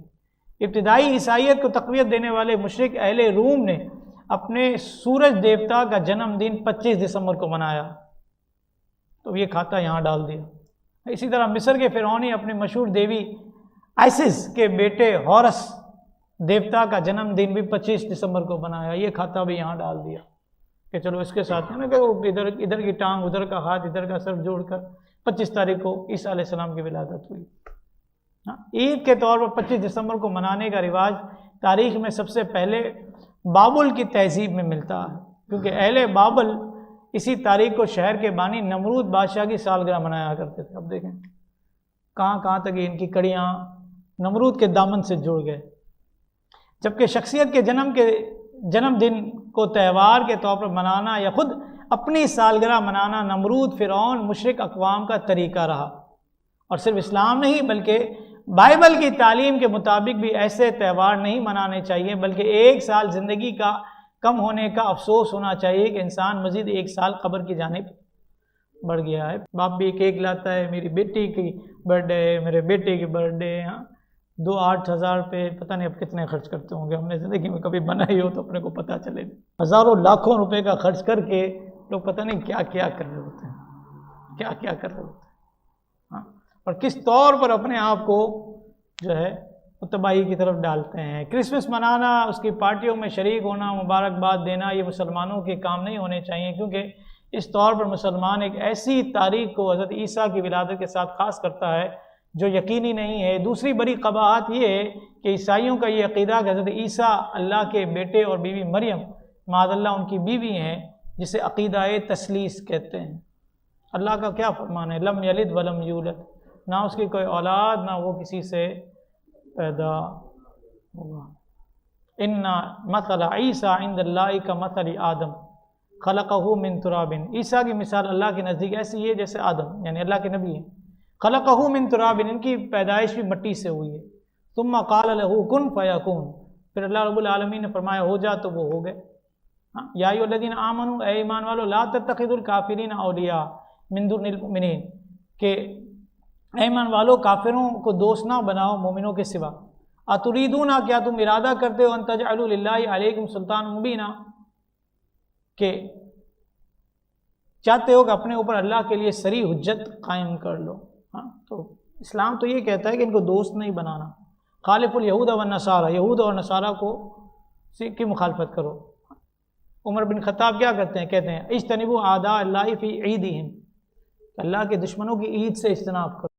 ابتدائی عیسائیت کو تقویت دینے والے مشرک اہل روم نے اپنے سورج دیوتا کا جنم دن 25 دسمبر کو منایا، تو یہ کھاتا یہاں ڈال دیا. اسی طرح مصر کے فرعونی اپنے مشہور دیوی آئسس کے بیٹے ہورس دیوتا کا جنم دن بھی 25 دسمبر کو بنایا، یہ کھاتا بھی یہاں ڈال دیا کہ چلو اس کے ساتھ ہے نا کہ وہ ادھر کی ٹانگ ادھر کا ہاتھ ادھر کا سر جوڑ کر 25 تاریخ کو عیسیٰ علیہ السلام کی ولادت ہوئی. عید کے طور پر 25 دسمبر کو منانے کا رواج تاریخ میں سب سے پہلے بابل کی تہذیب میں ملتا ہے، کیونکہ اہل بابل اسی تاریخ کو شہر کے بانی نمرود بادشاہ کی سالگرہ منایا کرتے تھے. اب دیکھیں کہاں تک ان کی کڑیاں نمرود کے دامن سے جڑ گئے. جبکہ شخصیت کے جنم دن کو تہوار کے طور پر منانا یا خود اپنی سالگرہ منانا نمرود، فرعون، مشرک اقوام کا طریقہ رہا. اور صرف اسلام نہیں بلکہ بائبل کی تعلیم کے مطابق بھی ایسے تہوار نہیں منانے چاہیے، بلکہ ایک سال زندگی کا کم ہونے کا افسوس ہونا چاہیے کہ انسان مزید ایک سال قبر کی جانب بڑھ گیا ہے. باپ بھی کیک لاتا ہے، میری بیٹی کی برتھ ڈے ہے، میرے بیٹے کی برتھ ڈے ہے، 2-8 ہزار پہ پتہ نہیں اب کتنے خرچ کرتے ہوں گے. ہم نے زندگی میں کبھی بنائی ہو تو اپنے کو پتہ چلے. ہزاروں لاکھوں روپے کا خرچ کر کے لوگ پتہ نہیں کیا کیا کر رہے ہوتے ہیں، کیا کر رہے ہوتے ہیں، اور کس طور پر اپنے آپ کو جو ہے تباہی کی طرف ڈالتے ہیں. کرسمس منانا، اس کی پارٹیوں میں شریک ہونا، مبارکباد دینا، یہ مسلمانوں کے کام نہیں ہونے چاہیے، کیونکہ اس طور پر مسلمان ایک ایسی تاریخ کو حضرت عیسیٰ کی ولادت کے ساتھ خاص کرتا ہے جو یقینی نہیں ہے. دوسری بڑی قباحت یہ ہے کہ عیسائیوں کا یہ عقیدہ کہ حضرت عیسیٰ اللہ کے بیٹے اور بیوی مریم معاذ اللہ ان کی بیوی ہیں، جسے عقیدہ تثلیث کہتے ہیں. اللہ کا کیا فرمان ہے؟ لم یلد ولم یولد، نہ اس کی کوئی اولاد نہ وہ کسی سے پیدا ہوگا. ان مثل عیسیٰ عند اللہ کا مثل آدم خلقہ من تراب. عیسیٰ کی مثال اللہ کے نزدیک ایسی ہے جیسے آدم، یعنی اللہ کے نبی ہیں. خلقہ من تراب، ان کی پیدائش بھی مٹی سے ہوئی ہے. ثم قال له کن فیکون، پھر اللہ رب العالمین نے فرمایا ہو جا تو وہ ہو گئے. یا ایھا الذین آمنوا، اے ایمان والو، لا تتخذوا الکافرین اولیاء من دون المؤمنین، کہ اے ایمان والو کافروں کو دوست نہ بناؤ مومنوں کے سوا. اتریدون، کیا تم ارادہ کرتے ہو ان تجعلوا للہ علیکم سلطان مبینہ، کہ چاہتے ہو کہ اپنے اوپر اللہ کے لیے صریح حجت قائم کر لو. تو اسلام تو یہ کہتا ہے کہ ان کو دوست نہیں بنانا. خالف الیہود والنصارى، یہود اور نصارہ کو کی مخالفت کرو. عمر بن خطاب کیا کرتے ہیں؟ کہتے ہیں اجتنبوا اعداء اللہ فی عیدہم، اللہ کے دشمنوں کی عید سے اجتناب کرو،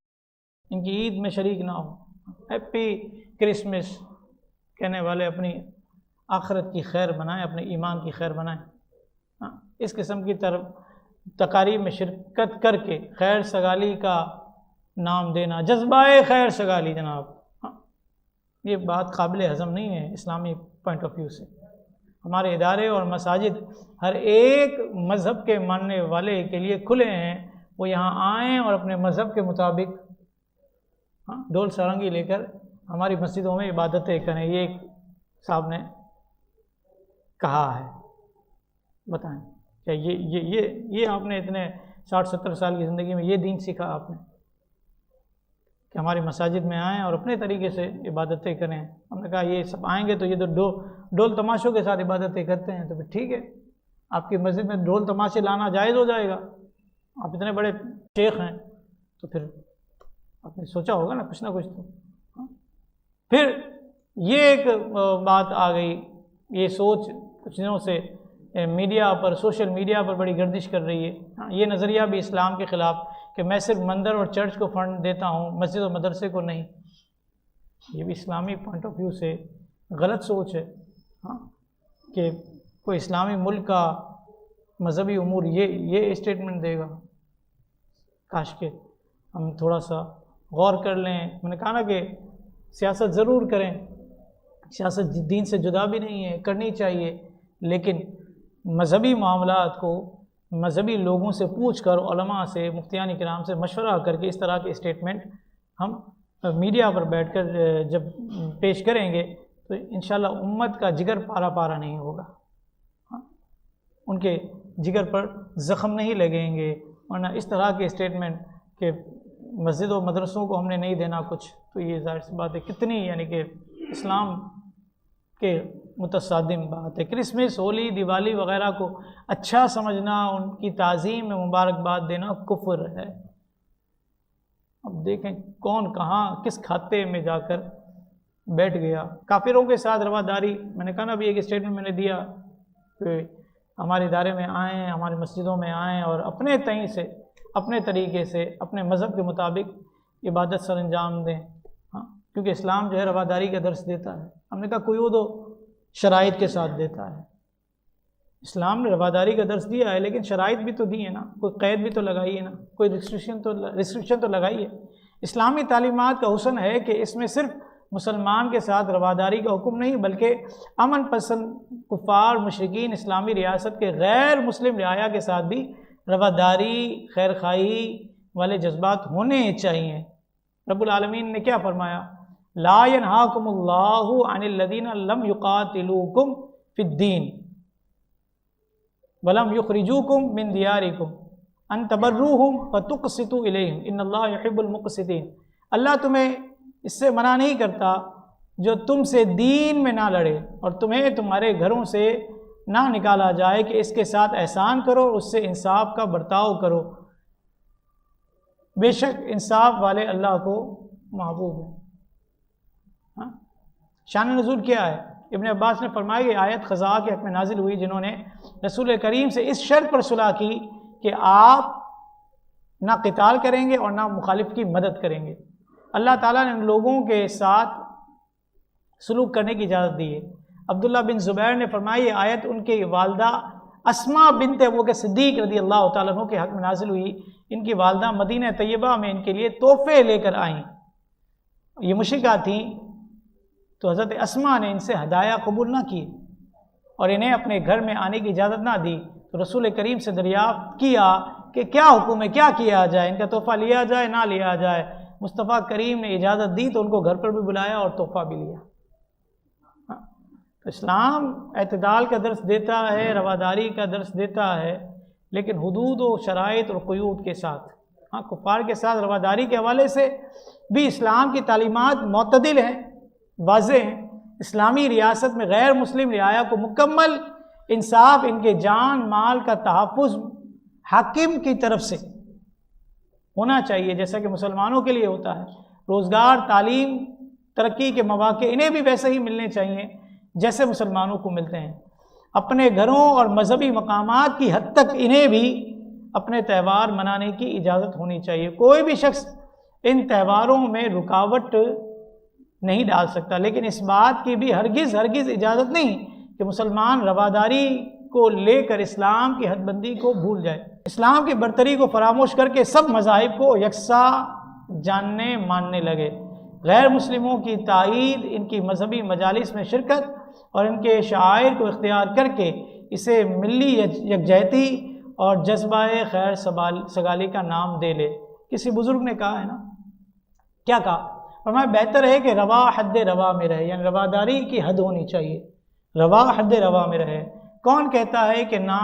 ان کی عید میں شریک نہ ہو. ہیپی کرسمس کہنے والے اپنی آخرت کی خیر بنائیں، اپنے ایمان کی خیر بنائیں. اس قسم کی طرف تقاریب میں شرکت کر کے خیر سگالی کا نام دینا، جذبہ خیر سگالی جناب، یہ بات قابل ہضم نہیں ہے اسلامی پوائنٹ آف ویو سے. ہمارے ادارے اور مساجد ہر ایک مذہب کے ماننے والے کے لیے کھلے ہیں، وہ یہاں آئیں اور اپنے مذہب کے مطابق ڈول سرنگی لے کر ہماری مسجدوں میں عبادتیں کریں. یہ ایک صاحب نے کہا ہے. بتائیں کیا یہ آپ نے اتنے 60-70 سال کی زندگی میں یہ دین سیکھا آپ نے کہ ہماری مساجد میں آئیں اور اپنے طریقے سے عبادتیں کریں؟ ہم نے کہا یہ سب آئیں گے تو یہ تو ڈھول تماشوں کے ساتھ عبادتیں کرتے ہیں تو پھر ٹھیک ہے، آپ کی مسجد میں ڈھول تماشے لانا جائز ہو جائے گا، آپ اتنے بڑے شیخ ہیں تو پھر آپ نے سوچا ہوگا نا کچھ نہ کچھ تو۔ پھر یہ ایک بات آ گئی، یہ سوچ کچھ دنوں سے میڈیا پر، سوشل میڈیا پر بڑی گردش کر رہی ہے، یہ نظریہ بھی اسلام کے خلاف کہ میں صرف مندر اور چرچ کو فنڈ دیتا ہوں، مسجد اور مدرسے کو نہیں، یہ بھی اسلامی پوائنٹ آف ویو سے غلط سوچ ہے کہ کوئی اسلامی ملک کا مذہبی امور یہ اسٹیٹمنٹ دے گا۔ کاش کہ ہم تھوڑا سا غور کر لیں۔ میں نے کہا نا کہ سیاست ضرور کریں، سیاست دین سے جدا بھی نہیں ہے، کرنی چاہیے، لیکن مذہبی معاملات کو مذہبی لوگوں سے پوچھ کر، علماء سے، مفتیان کرام سے مشورہ کر کے اس طرح کے اسٹیٹمنٹ ہم میڈیا پر بیٹھ کر جب پیش کریں گے تو انشاءاللہ امت کا جگر پارا پارا نہیں ہوگا، ان کے جگر پر زخم نہیں لگیں گے، ورنہ اس طرح کے اسٹیٹمنٹ کہ مسجد و مدرسوں کو ہم نے نہیں دینا کچھ، تو یہ ظاہر سی بات ہے کتنی یعنی کہ اسلام کے متصادم بات ہے۔ کرسمس، ہولی، دیوالی وغیرہ کو اچھا سمجھنا، ان کی تعظیم میں مبارکباد دینا کفر ہے۔ اب دیکھیں کون کہاں کس کھاتے میں جا کر بیٹھ گیا۔ کافروں کے ساتھ رواداری، میں نے کہا نا ابھی ایک اسٹیٹمنٹ میں نے دیا کہ ہمارے ادارے میں آئیں، ہماری مسجدوں میں آئیں اور اپنے تئیں سے، اپنے طریقے سے، اپنے مذہب کے مطابق عبادت سر انجام دیں، کیونکہ اسلام جو ہے رواداری کا درس دیتا ہے۔ ہم نے کہا قیود و شرائط کے ساتھ دیتا ہے، اسلام نے رواداری کا درس دیا ہے لیکن شرائط بھی تو دی ہے نا، کوئی قید بھی تو لگائی ہے نا، کوئی ریسٹرکشن تو لگائی ہے۔ اسلامی تعلیمات کا حسن ہے کہ اس میں صرف مسلمان کے ساتھ رواداری کا حکم نہیں، بلکہ امن پسند کفار، مشرکین، اسلامی ریاست کے غیر مسلم رعایا کے ساتھ بھی رواداری، خیر خواہی والے جذبات ہونے چاہیے۔ رب العالمین نے کیا فرمایا؟ لا ینہاکم اللہ عن الذین لم یقاتلوکم فی الدین ولم یخرجوکم من دیارکم ان تبروہم فتقسطوا الیہم ان اللہ یحب المقسطین۔ اللہ تمہیں اس سے منع نہیں کرتا جو تم سے دین میں نہ لڑے اور تمہیں تمہارے گھروں سے نہ نکالا جائے کہ اس کے ساتھ احسان کرو، اس سے انصاف کا برتاؤ کرو، بے شک انصاف والے اللہ کو محبوب ہیں۔ شان نزول کیا ہے؟ ابن عباس نے فرمایا کہ آیت خزاں کے حق میں نازل ہوئی جنہوں نے رسول کریم سے اس شرط پر صلح کی کہ آپ نہ قتال کریں گے اور نہ مخالف کی مدد کریں گے۔ اللہ تعالیٰ نے ان لوگوں کے ساتھ سلوک کرنے کی اجازت دی ہے۔ عبداللہ بن زبیر نے فرمایا یہ آیت ان کے والدہ اسما بنت ابوبکر صدیق رضی اللہ تعالیٰ عنہ کے حق میں نازل ہوئی۔ ان کی والدہ مدینہ طیبہ میں ان کے لیے تحفے لے کر آئیں، یہ مشرکہ تھیں، تو حضرت اسما نے ان سے ہدایہ قبول نہ کی اور انہیں اپنے گھر میں آنے کی اجازت نہ دی، تو رسول کریم سے دریافت کیا کہ کیا حکم ہے، کیا کیا جائے، ان کا تحفہ لیا جائے نہ لیا جائے؟ مصطفیٰ کریم نے اجازت دی تو ان کو گھر پر بھی بلایا اور تحفہ بھی لیا۔ تو اسلام اعتدال کا درس دیتا ہے، رواداری کا درس دیتا ہے، لیکن حدود و شرائط اور قیود کے ساتھ۔ کفار کے ساتھ رواداری کے حوالے سے بھی اسلام کی تعلیمات معتدل ہیں، واضح ہیں۔ اسلامی ریاست میں غیر مسلم رعایا کو مکمل انصاف، ان کے جان مال کا تحفظ حاکم کی طرف سے ہونا چاہیے، جیسا کہ مسلمانوں کے لیے ہوتا ہے۔ روزگار، تعلیم، ترقی کے مواقع انہیں بھی ویسے ہی ملنے چاہیے جیسے مسلمانوں کو ملتے ہیں۔ اپنے گھروں اور مذہبی مقامات کی حد تک انہیں بھی اپنے تہوار منانے کی اجازت ہونی چاہیے۔ کوئی بھی شخص ان تہواروں میں رکاوٹ نہیں ڈال سکتا، لیکن اس بات کی بھی ہرگز اجازت نہیں کہ مسلمان رواداری کو لے کر اسلام کی حد بندی کو بھول جائے، اسلام کی برتری کو فراموش کر کے سب مذاہب کو یکساں جاننے ماننے لگے۔ غیر مسلموں کی تائید، ان کی مذہبی مجالس میں شرکت اور ان کے شعائر کو اختیار کر کے اسے ملی یکجہتی اور جذبہ خیر سگالی کا نام دے لے۔ کسی بزرگ نے کہا ہے نا، کیا کہا؟ فرمایا بہتر ہے کہ روا حد روا میں رہے، یعنی رواداری کی حد ہونی چاہیے، روا حد روا میں رہے۔ کون کہتا ہے کہ نہ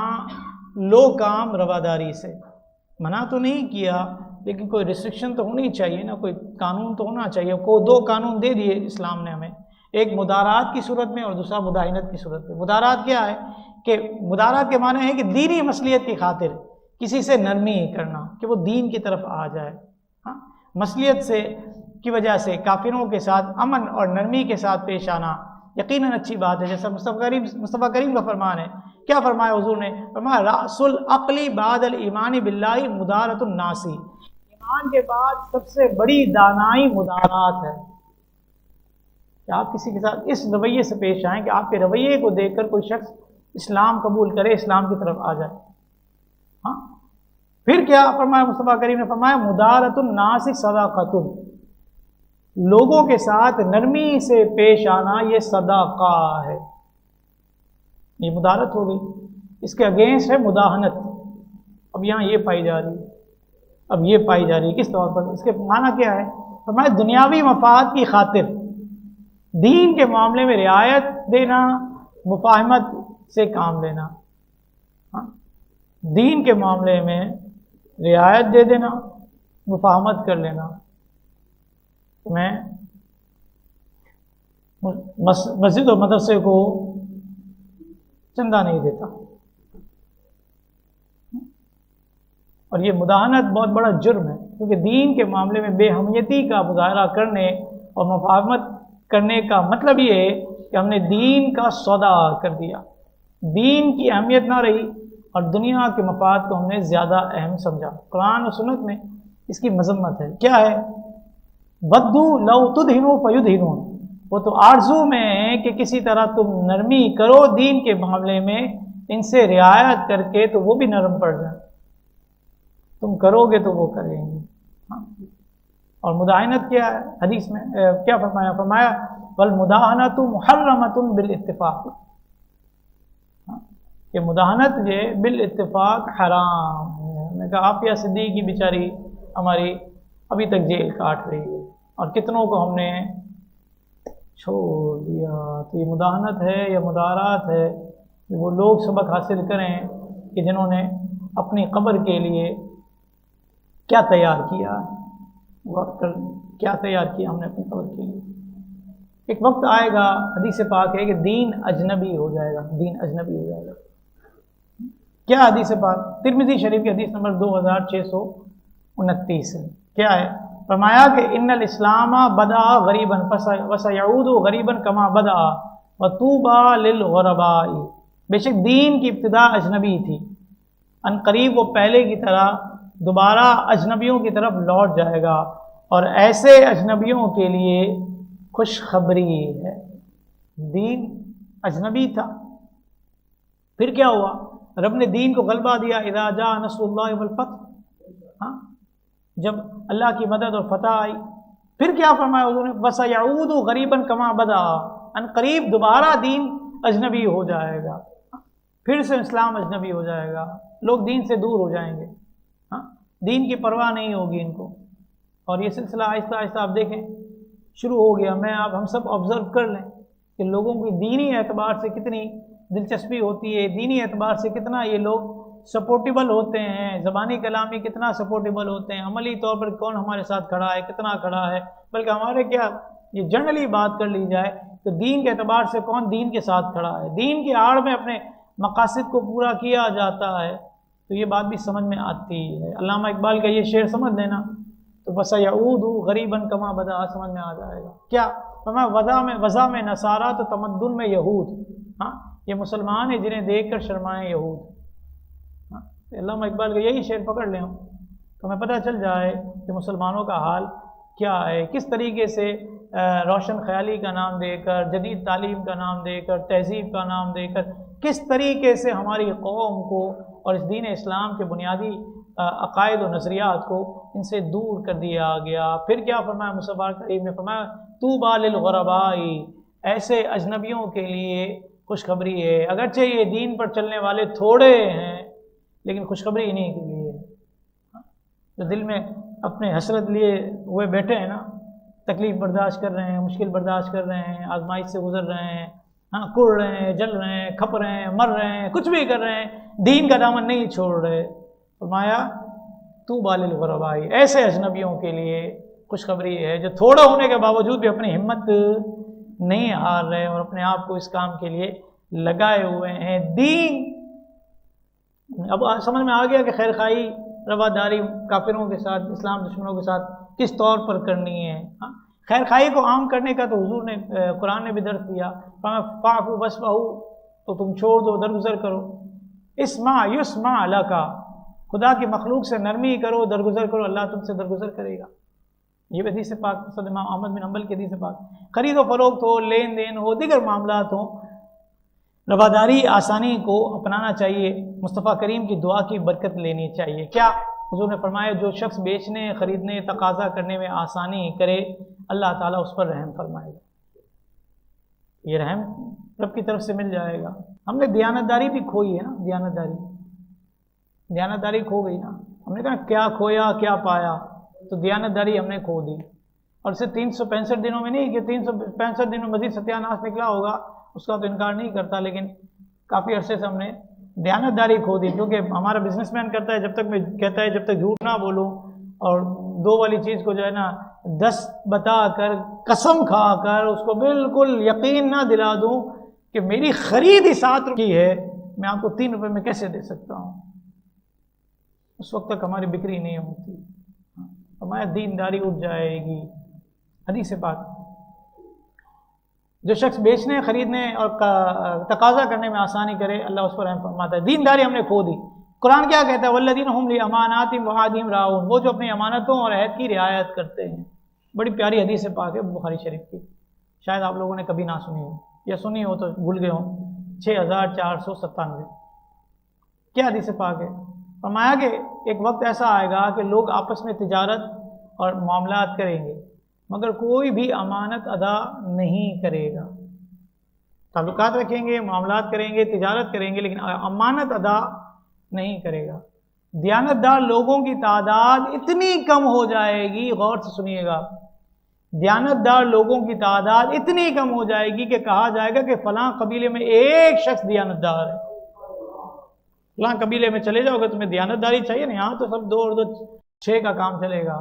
لو کام رواداری سے؟ منع تو نہیں کیا، لیکن کوئی ریسٹرکشن تو ہونی چاہیے نا، کوئی قانون تو ہونا چاہیے۔ دو قانون دے دیے اسلام نے ہمیں، ایک مدارات کی صورت میں اور دوسرا مداہنت کی صورت میں۔ مدارات کیا ہے کہ مدارات کے معنی ہے کہ دینی مصلحت کی خاطر کسی سے نرمی کرنا کہ وہ دین کی طرف آ جائے، ہاں، مصلحت سے کی وجہ سے کافروں کے ساتھ امن اور نرمی کے ساتھ پیش آنا یقیناً اچھی بات ہے، جیسا مصطفیٰ کریم کا فرمان ہے۔ کیا فرمایا حضور نے؟ فرمایا رأس العقل بعد الایمان باللہ مدارۃ الناس، ایمان کے بعد سب سے بڑی دانائی مدارات ہے، کہ آپ کسی کے ساتھ اس رویے سے پیش آئیں کہ آپ کے رویے کو دیکھ کر کوئی شخص اسلام قبول کرے، اسلام کی طرف آ جائے۔ ہاں، پھر کیا فرمایا مصطفیٰ کریم نے؟ فرمایا مدارۃ الناس صداقۃ، لوگوں کے ساتھ نرمی سے پیش آنا یہ صدقہ ہے، یہ مدارت ہو گئی۔ اس کے اگینسٹ ہے مداہنت، اب یہاں یہ پائی جا رہی ہے، اب یہ پائی جا رہی ہے، کس طور پر؟ اس کے معنی کیا ہے؟ فرمایا دنیاوی مفاد کی خاطر دین کے معاملے میں رعایت دینا، مفاہمت سے کام لینا، ہاں، دین کے معاملے میں رعایت دے دینا، مفاہمت کر لینا۔ میں مسجد اور مدرسے کو چندہ نہیں دیتا، اور یہ مداہنت بہت بڑا جرم ہے، کیونکہ دین کے معاملے میں بے اہمیتی کا مظاہرہ کرنے اور مفاہمت کرنے کا مطلب یہ ہے کہ ہم نے دین کا سودا کر دیا، دین کی اہمیت نہ رہی اور دنیا کے مفاد کو ہم نے زیادہ اہم سمجھا۔ قرآن و سنت میں اس کی مذمت ہے۔ کیا ہے؟ بدو لو تدہنوا فیدہنون، وہ تو آرزو میں ہے کہ کسی طرح تم نرمی کرو دین کے معاملے میں، ان سے رعایت کر کے تو وہ بھی نرم پڑ جائیں، تم کرو گے تو وہ کریں گے۔ ہاں، اور مداہنت کیا ہے؟ حدیث میں کیا فرمایا؟ فرمایا والمداہنۃ محرمۃ بالاتفاق، کہ مداہنت یہ بالاتفاق حرام ہے۔ میں نے کہا عافیہ صدیقی بیچاری ہماری ابھی تک جیل کاٹ رہی ہے، اور کتنوں کو ہم نے چھوڑ دیا۔ تو یہ مداہنت ہے یا مدارات ہے کہ وہ لوگ سبق حاصل کریں کہ جنہوں نے اپنی قبر کے لیے کیا تیار کیا، کیا تیار کیا ہم نے اپنی قبر کے لیے۔ ایک وقت آئے گا، حدیث پاک ہے کہ دین اجنبی ہو جائے گا، دین اجنبی ہو جائے گا۔ کیا حدیث پاک؟ ترمذی شریف کی حدیث نمبر 2629 ہے۔ کیا ہے؟ فرمایا کہ ان الاسلام بدا غریبا وسيعود غریبا کما بدا وطوبى للغرباء، بے شک دین کی ابتدا اجنبی تھی، ان قریب وہ پہلے کی طرح دوبارہ اجنبیوں کی طرف لوٹ جائے گا، اور ایسے اجنبیوں کے لیے خوشخبری ہے۔ دین اجنبی تھا، پھر کیا ہوا؟ رب نے دین کو غلبہ دیا، اذا جاء نصر اللہ والفتح، ہاں، جب اللہ کی مدد اور فتح آئی۔ پھر کیا فرمایا حضور نے؟ وَسَيَعُودُ غَرِيبًا كَمَا بَدَأَ، ان قریب دوبارہ دین اجنبی ہو جائے گا، پھر سے اسلام اجنبی ہو جائے گا، لوگ دین سے دور ہو جائیں گے، ہاں، دین کی پرواہ نہیں ہوگی ان کو۔ اور یہ سلسلہ آہستہ آہستہ آپ دیکھیں شروع ہو گیا۔ ہم سب آبزرو کر لیں کہ لوگوں کی دینی اعتبار سے کتنی دلچسپی ہوتی ہے، دینی اعتبار سے کتنا یہ لوگ سپورٹیبل ہوتے ہیں، زبانی کلامی کتنا سپورٹیبل ہوتے ہیں، عملی طور پر کون ہمارے ساتھ کھڑا ہے، کتنا کھڑا ہے، بلکہ ہمارے کیا یہ جنرلی بات کر لی جائے تو دین کے اعتبار سے کون دین کے ساتھ کھڑا ہے، دین کی آڑ میں اپنے مقاصد کو پورا کیا جاتا ہے، تو یہ بات بھی سمجھ میں آتی ہے۔ علامہ اقبال کا یہ شعر سمجھ لینا تو بس یعود غریبا کما بدا سمجھ میں آ جائے گا۔ کیا وضع میں نصارہ تو تمدن میں یہود، ہاں، یہ مسلمان ہیں جنہیں دیکھ کر شرمائیں یہود۔ علامہ اقبال کا یہی شعر پکڑ لیں تو ہمیں پتہ چل جائے کہ مسلمانوں کا حال کیا ہے، کس طریقے سے روشن خیالی کا نام دے کر، جدید تعلیم کا نام دے کر، تہذیب کا نام دے کر کس طریقے سے ہماری قوم کو اور اس دین اسلام کے بنیادی عقائد و نظریات کو ان سے دور کر دیا گیا۔ پھر کیا فرمایا مصطفیٰ کریم نے؟ فرمایا طوبیٰ للغرباء، ایسے اجنبیوں کے لیے خوشخبری ہے۔ اگرچہ یہ دین پر چلنے والے تھوڑے ہیں لیکن خوشخبری انہیں کے لیے جو دل میں اپنے حسرت لیے ہوئے بیٹھے ہیں نا، تکلیف برداشت کر رہے ہیں، مشکل برداشت کر رہے ہیں، آزمائش سے گزر رہے ہیں، ہاں، کڑ رہے ہیں، جل رہے ہیں، کھپ رہے ہیں، مر رہے ہیں، کچھ بھی کر رہے ہیں، دین کا دامن نہیں چھوڑ رہے۔ فرمایا طوبیٰ للغرباء، ایسے اجنبیوں کے لیے خوشخبری ہے جو تھوڑا ہونے کے باوجود بھی اپنی ہمت نہیں ہار رہے اور اپنے آپ کو اس کام کے لیے لگائے ہوئے ہیں۔ دین اب سمجھ میں آ گیا کہ خیر خواہی رواداری کافروں کے ساتھ، اسلام دشمنوں کے ساتھ کس طور پر کرنی ہے۔ خیر خواہی کو عام کرنے کا تو حضور نے قرآن نے بھی درس دیا، فاعفوا واصفحوا، تو تم چھوڑ دو، درگزر کرو۔ اسمع یسمع لک، خدا کی مخلوق سے نرمی کرو، درگزر کرو، اللہ تم سے درگزر کرے گا۔ یہ بھی حدیث پاک مسند امام احمد بن حنبل کی حدیث پاک۔ خرید و فروخت ہو، لین دین ہو، دیگر معاملات ہوں، رواداری آسانی کو اپنانا چاہیے، مصطفیٰ کریم کی دعا کی برکت لینی چاہیے۔ کیا حضور نے فرمایا جو شخص بیچنے، خریدنے، تقاضا کرنے میں آسانی کرے اللہ تعالیٰ اس پر رحم فرمائے گا۔ یہ رحم رب کی طرف سے مل جائے گا۔ ہم نے دیانتداری بھی کھوئی ہے نا، دیانتداری کھو گئی نا۔ ہم نے کہا کیا کھویا کیا پایا، تو دیانتداری ہم نے کھو دی، اور اسے 365 دنوں میں نہیں کہ 365 دنوں مزید ستیہ ناش نکلا ہوگا، اس کا تو انکار نہیں کرتا، لیکن کافی عرصے سے ہم نے دیانتداری کھو دی، کیونکہ ہمارا بزنس مین کہتا ہے جب تک جھوٹ نہ بولوں اور 2 والی چیز کو جو ہے نا 10 بتا کر، قسم کھا کر اس کو بالکل یقین نہ دلا دوں کہ میری خرید ہی 7 روپے کی ہے، میں آپ کو 3 روپے میں کیسے دے سکتا ہوں، اس وقت تک ہماری بکری نہیں ہوتی، ہماری دینداری اٹھ جائے گی۔ حدیث پاک، جو شخص بیچنے، خریدنے اور تقاضا کرنے میں آسانی کرے اللہ اس پر رحم فرماتا ہے۔ دینداری ہم نے کھو دی۔ قرآن کیا کہتا ہے؟ والذین هم لاماناتہم وعہدہم راعون، وہ جو اپنی امانتوں اور عہد کی رعایت کرتے ہیں۔ بڑی پیاری حدیث پاک ہے بخاری شریف کی، شاید آپ لوگوں نے کبھی نہ سنی ہو، یا سنی ہو تو بھول گئے ہوں۔ 6497 کیا حدیث پاک ہے؟ فرمایا کہ ایک وقت ایسا آئے گا کہ لوگ آپس میں تجارت اور معاملات کریں گے، مگر کوئی بھی امانت ادا نہیں کرے گا۔ تعلقات رکھیں گے، معاملات کریں گے، تجارت کریں گے، لیکن امانت ادا نہیں کرے گا۔ دیانتدار لوگوں کی تعداد اتنی کم ہو جائے گی، غور سے سنیے گا، دیانتدار لوگوں کی تعداد اتنی کم ہو جائے گی کہ کہا جائے گا کہ فلاں قبیلے میں ایک شخص دیانتدار ہے۔ فلاں قبیلے میں چلے جاؤ گے، تمہیں دیانتداری چاہیے نا، یہاں تو سب 2 اور 2 6 کا کام چلے گا،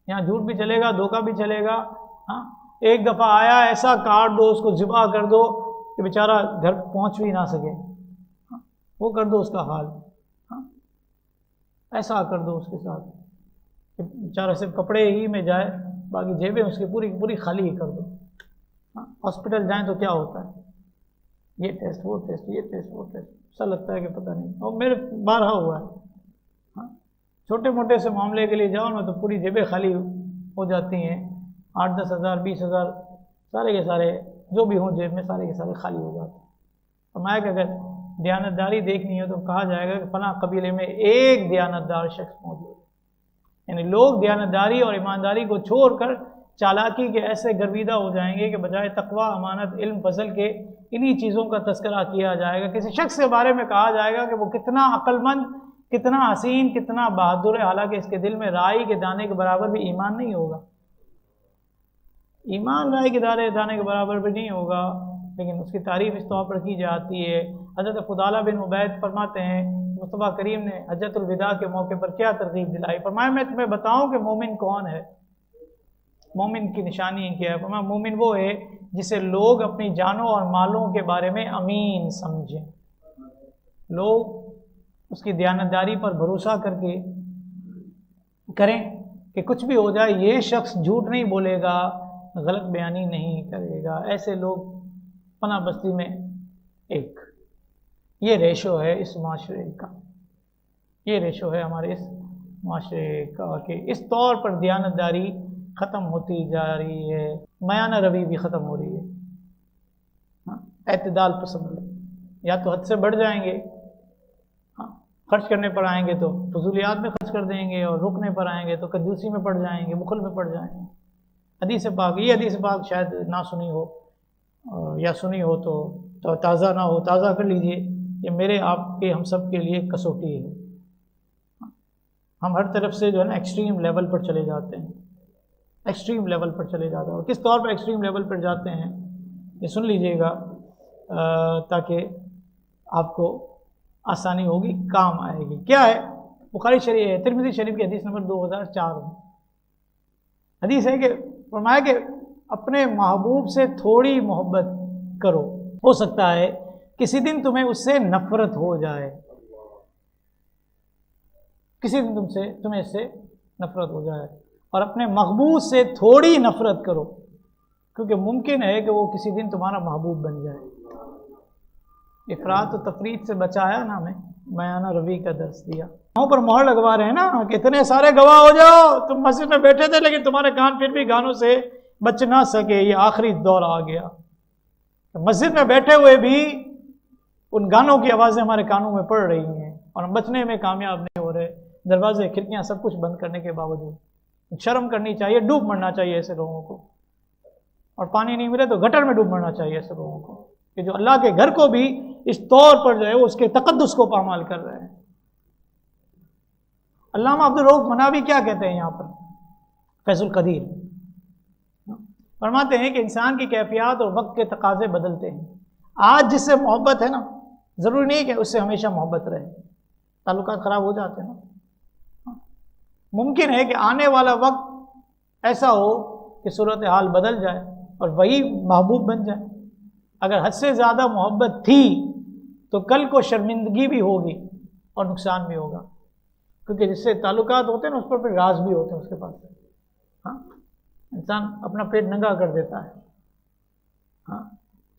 یہاں جھوٹ بھی چلے گا، دھوکہ بھی چلے گا۔ ایک دفعہ آیا ایسا کاٹ دو، اس کو ذبح کر دو کہ بیچارہ گھر پہنچ بھی نہ سکے، وہ کر دو اس کا حال، ایسا کر دو اس کے ساتھ کہ بیچارہ صرف کپڑے ہی میں جائے، باقی جیبیں اس کی پوری خالی ہی کر دو۔ ہاسپٹل جائیں تو کیا ہوتا ہے، یہ ٹیسٹ وہ ٹیسٹ، یہ ٹیسٹ وہ ٹیسٹ، ایسا لگتا ہے کہ پتہ نہیں، اور میرے بارہا ہوا ہے۔ چھوٹے موٹے سے معاملے کے لیے جاؤ نا تو پوری جیبیں خالی ہو جاتی ہیں، 8-10 ہزار 20 ہزار سارے کے سارے جو بھی ہوں جیب میں سارے کے سارے خالی ہو جاتے ہیں۔ فرمایا کہ اگر دیانتداری دیکھنی ہے تو کہا جائے گا کہ فلاں قبیلے میں ایک دیانتدار شخص موجود ہے۔ یعنی لوگ دیانتداری اور ایمانداری کو چھوڑ کر چالاکی کے ایسے گرویدہ ہو جائیں گے کہ بجائے تقوی، امانت، علم، فضل کے انہی چیزوں کا تذکرہ کیا جائے گا۔ کسی شخص کے بارے میں کہا جائے گا کہ وہ کتنا عقل مند، کتنا حسین، کتنا بہادر ہے، حالانکہ اس کے دل میں رائی کے دانے کے برابر بھی ایمان نہیں ہوگا۔ ایمان رائی کے دانے کے برابر بھی نہیں ہوگا، لیکن اس کی تعریف اس طور پر کی جاتی ہے۔ حضرت فضالہ بن عبید فرماتے ہیں مصطفیٰ کریم نے حجۃ الوداع کے موقع پر کیا ترغیب دلائی؟ فرمایا میں تمہیں بتاؤں کہ مومن کون ہے، مومن کی نشانی کیا ہے؟ فرمایا مومن وہ ہے جسے لوگ اپنی جانوں اور مالوں کے بارے میں امین سمجھیں، لوگ اس کی دیانتداری پر بھروسہ کر کے کریں کہ کچھ بھی ہو جائے یہ شخص جھوٹ نہیں بولے گا، غلط بیانی نہیں کرے گا۔ ایسے لوگ پناہ بستی میں ایک، یہ ریشو ہے اس معاشرے کا، یہ ریشو ہے ہمارے اس معاشرے کا کہ اس طور پر دیانتداری ختم ہوتی جا رہی ہے، میانہ روی بھی ختم ہو رہی ہے۔ اعتدال پسند، یا تو حد سے بڑھ جائیں گے، خرچ کرنے پر آئیں گے تو فضولیات میں خرچ کر دیں گے، اور رکنے پر آئیں گے تو کنجوسی میں پڑ جائیں گے، بخل میں پڑ جائیں گے۔ حدیث پاک، یہ حدیث پاک شاید نہ سنی ہو، یا سنی ہو تو تازہ نہ ہو، تازہ کر لیجئے، یہ میرے آپ کے ہم سب کے لیے کسوٹی ہے۔ ہم ہر طرف سے جو ہے نا ایکسٹریم لیول پر چلے جاتے ہیں، ایکسٹریم لیول پر چلے جاتے ہیں، اور کس طور پر ایکسٹریم لیول پر جاتے ہیں یہ سن لیجئے گا، تاکہ آپ کو آسانی ہوگی، کام آئے گی۔ کیا ہے؟ بخاری شریف، ترمذی شریف کی حدیث نمبر 2004 میں حدیث ہے کہ فرمایا کہ اپنے محبوب سے تھوڑی محبت کرو، ہو سکتا ہے کسی دن تمہیں اس سے نفرت ہو جائے، کسی دن تمہیں اس سے نفرت ہو جائے، اور اپنے محبوب سے تھوڑی نفرت کرو، کیونکہ ممکن ہے کہ وہ کسی دن تمہارا محبوب بن جائے۔ افراط و تفریط سے بچایا نا ہمیں، میانہ روی کا درس دیا۔ وہاں پر مہر لگوا رہے ہیں نا کہ اتنے سارے گواہ ہو جاؤ، تم مسجد میں بیٹھے تھے لیکن تمہارے کان پھر بھی گانوں سے بچ نہ سکے، یہ آخری دور آ گیا۔ مسجد میں بیٹھے ہوئے بھی ان گانوں کی آوازیں ہمارے کانوں میں پڑ رہی ہیں اور ہم بچنے میں کامیاب نہیں ہو رہے، دروازے کھڑکیاں سب کچھ بند کرنے کے باوجود۔ شرم کرنی چاہیے، ڈوب مرنا چاہیے ایسے لوگوں کو، اور پانی نہیں ملے تو گٹر میں ڈوب مرنا چاہیے ایسے لوگوں کو، کہ جو اللہ کے گھر کو بھی اس طور پر جو ہے وہ اس کے تقدس کو پامال کر رہے ہیں۔ علامہ عبدالرؤف مناوی کیا کہتے ہیں یہاں پر فیض القدیر، فرماتے ہیں کہ انسان کی کیفیات اور وقت کے تقاضے بدلتے ہیں۔ آج جس سے محبت ہے نا، ضروری نہیں کہ اس سے ہمیشہ محبت رہے، تعلقات خراب ہو جاتے ہیں نا۔ ممکن ہے کہ آنے والا وقت ایسا ہو کہ صورتحال بدل جائے اور وہی محبوب بن جائے۔ اگر حد سے زیادہ محبت تھی تو کل کو شرمندگی بھی ہوگی اور نقصان بھی ہوگا، کیونکہ جس سے تعلقات ہوتے ہیں نا اس پر پھر راز بھی ہوتے ہیں اس کے پاس۔ ہاں، انسان اپنا پیٹ ننگا کر دیتا ہے۔ ہاں،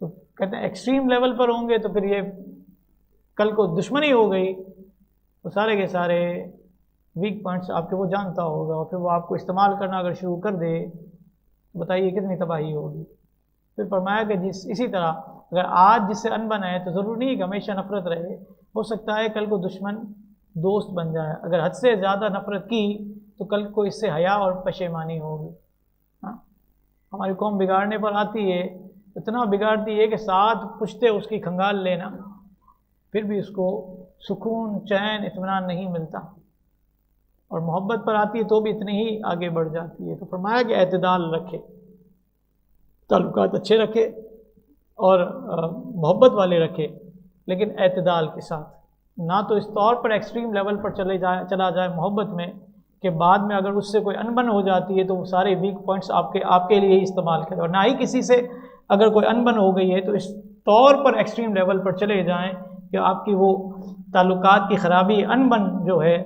تو کہتے ہیں ایکسٹریم لیول پر ہوں گے تو پھر یہ کل کو دشمنی ہو گئی تو سارے کے سارے ویک پوائنٹس آپ کے وہ جانتا ہوگا، اور پھر وہ آپ کو استعمال کرنا اگر شروع کر دے تو بتائیے کتنی تباہی ہوگی۔ پھر فرمایا کہ اسی طرح اگر آج جس سے انبن ہے تو ضروری نہیں کہ ہمیشہ نفرت رہے، ہو سکتا ہے کل کو دشمن دوست بن جائے۔ اگر حد سے زیادہ نفرت کی تو کل کو اس سے حیا اور پشیمانی ہوگی۔ ہاں، ہماری قوم بگاڑنے پر آتی ہے، اتنا بگاڑتی ہے کہ 7 پشتے اس کی کھنگال لینا، پھر بھی اس کو سکون، چین، اطمینان نہیں ملتا، اور محبت پر آتی ہے تو بھی اتنی ہی آگے بڑھ جاتی ہے۔ تو فرمایا کہ اعتدال رکھے، تعلقات اچھے رکھے اور محبت والے رکھے، لیکن اعتدال کے ساتھ، نہ تو اس طور پر ایکسٹریم لیول پر چلا جائے محبت میں کہ بعد میں اگر اس سے کوئی انبن ہو جاتی ہے تو وہ سارے ویک پوائنٹس آپ کے لیے ہی استعمال کرے، اور نہ ہی کسی سے اگر کوئی انبن ہو گئی ہے تو اس طور پر ایکسٹریم لیول پر چلے جائیں کہ آپ کی وہ تعلقات کی خرابی، انبن جو ہے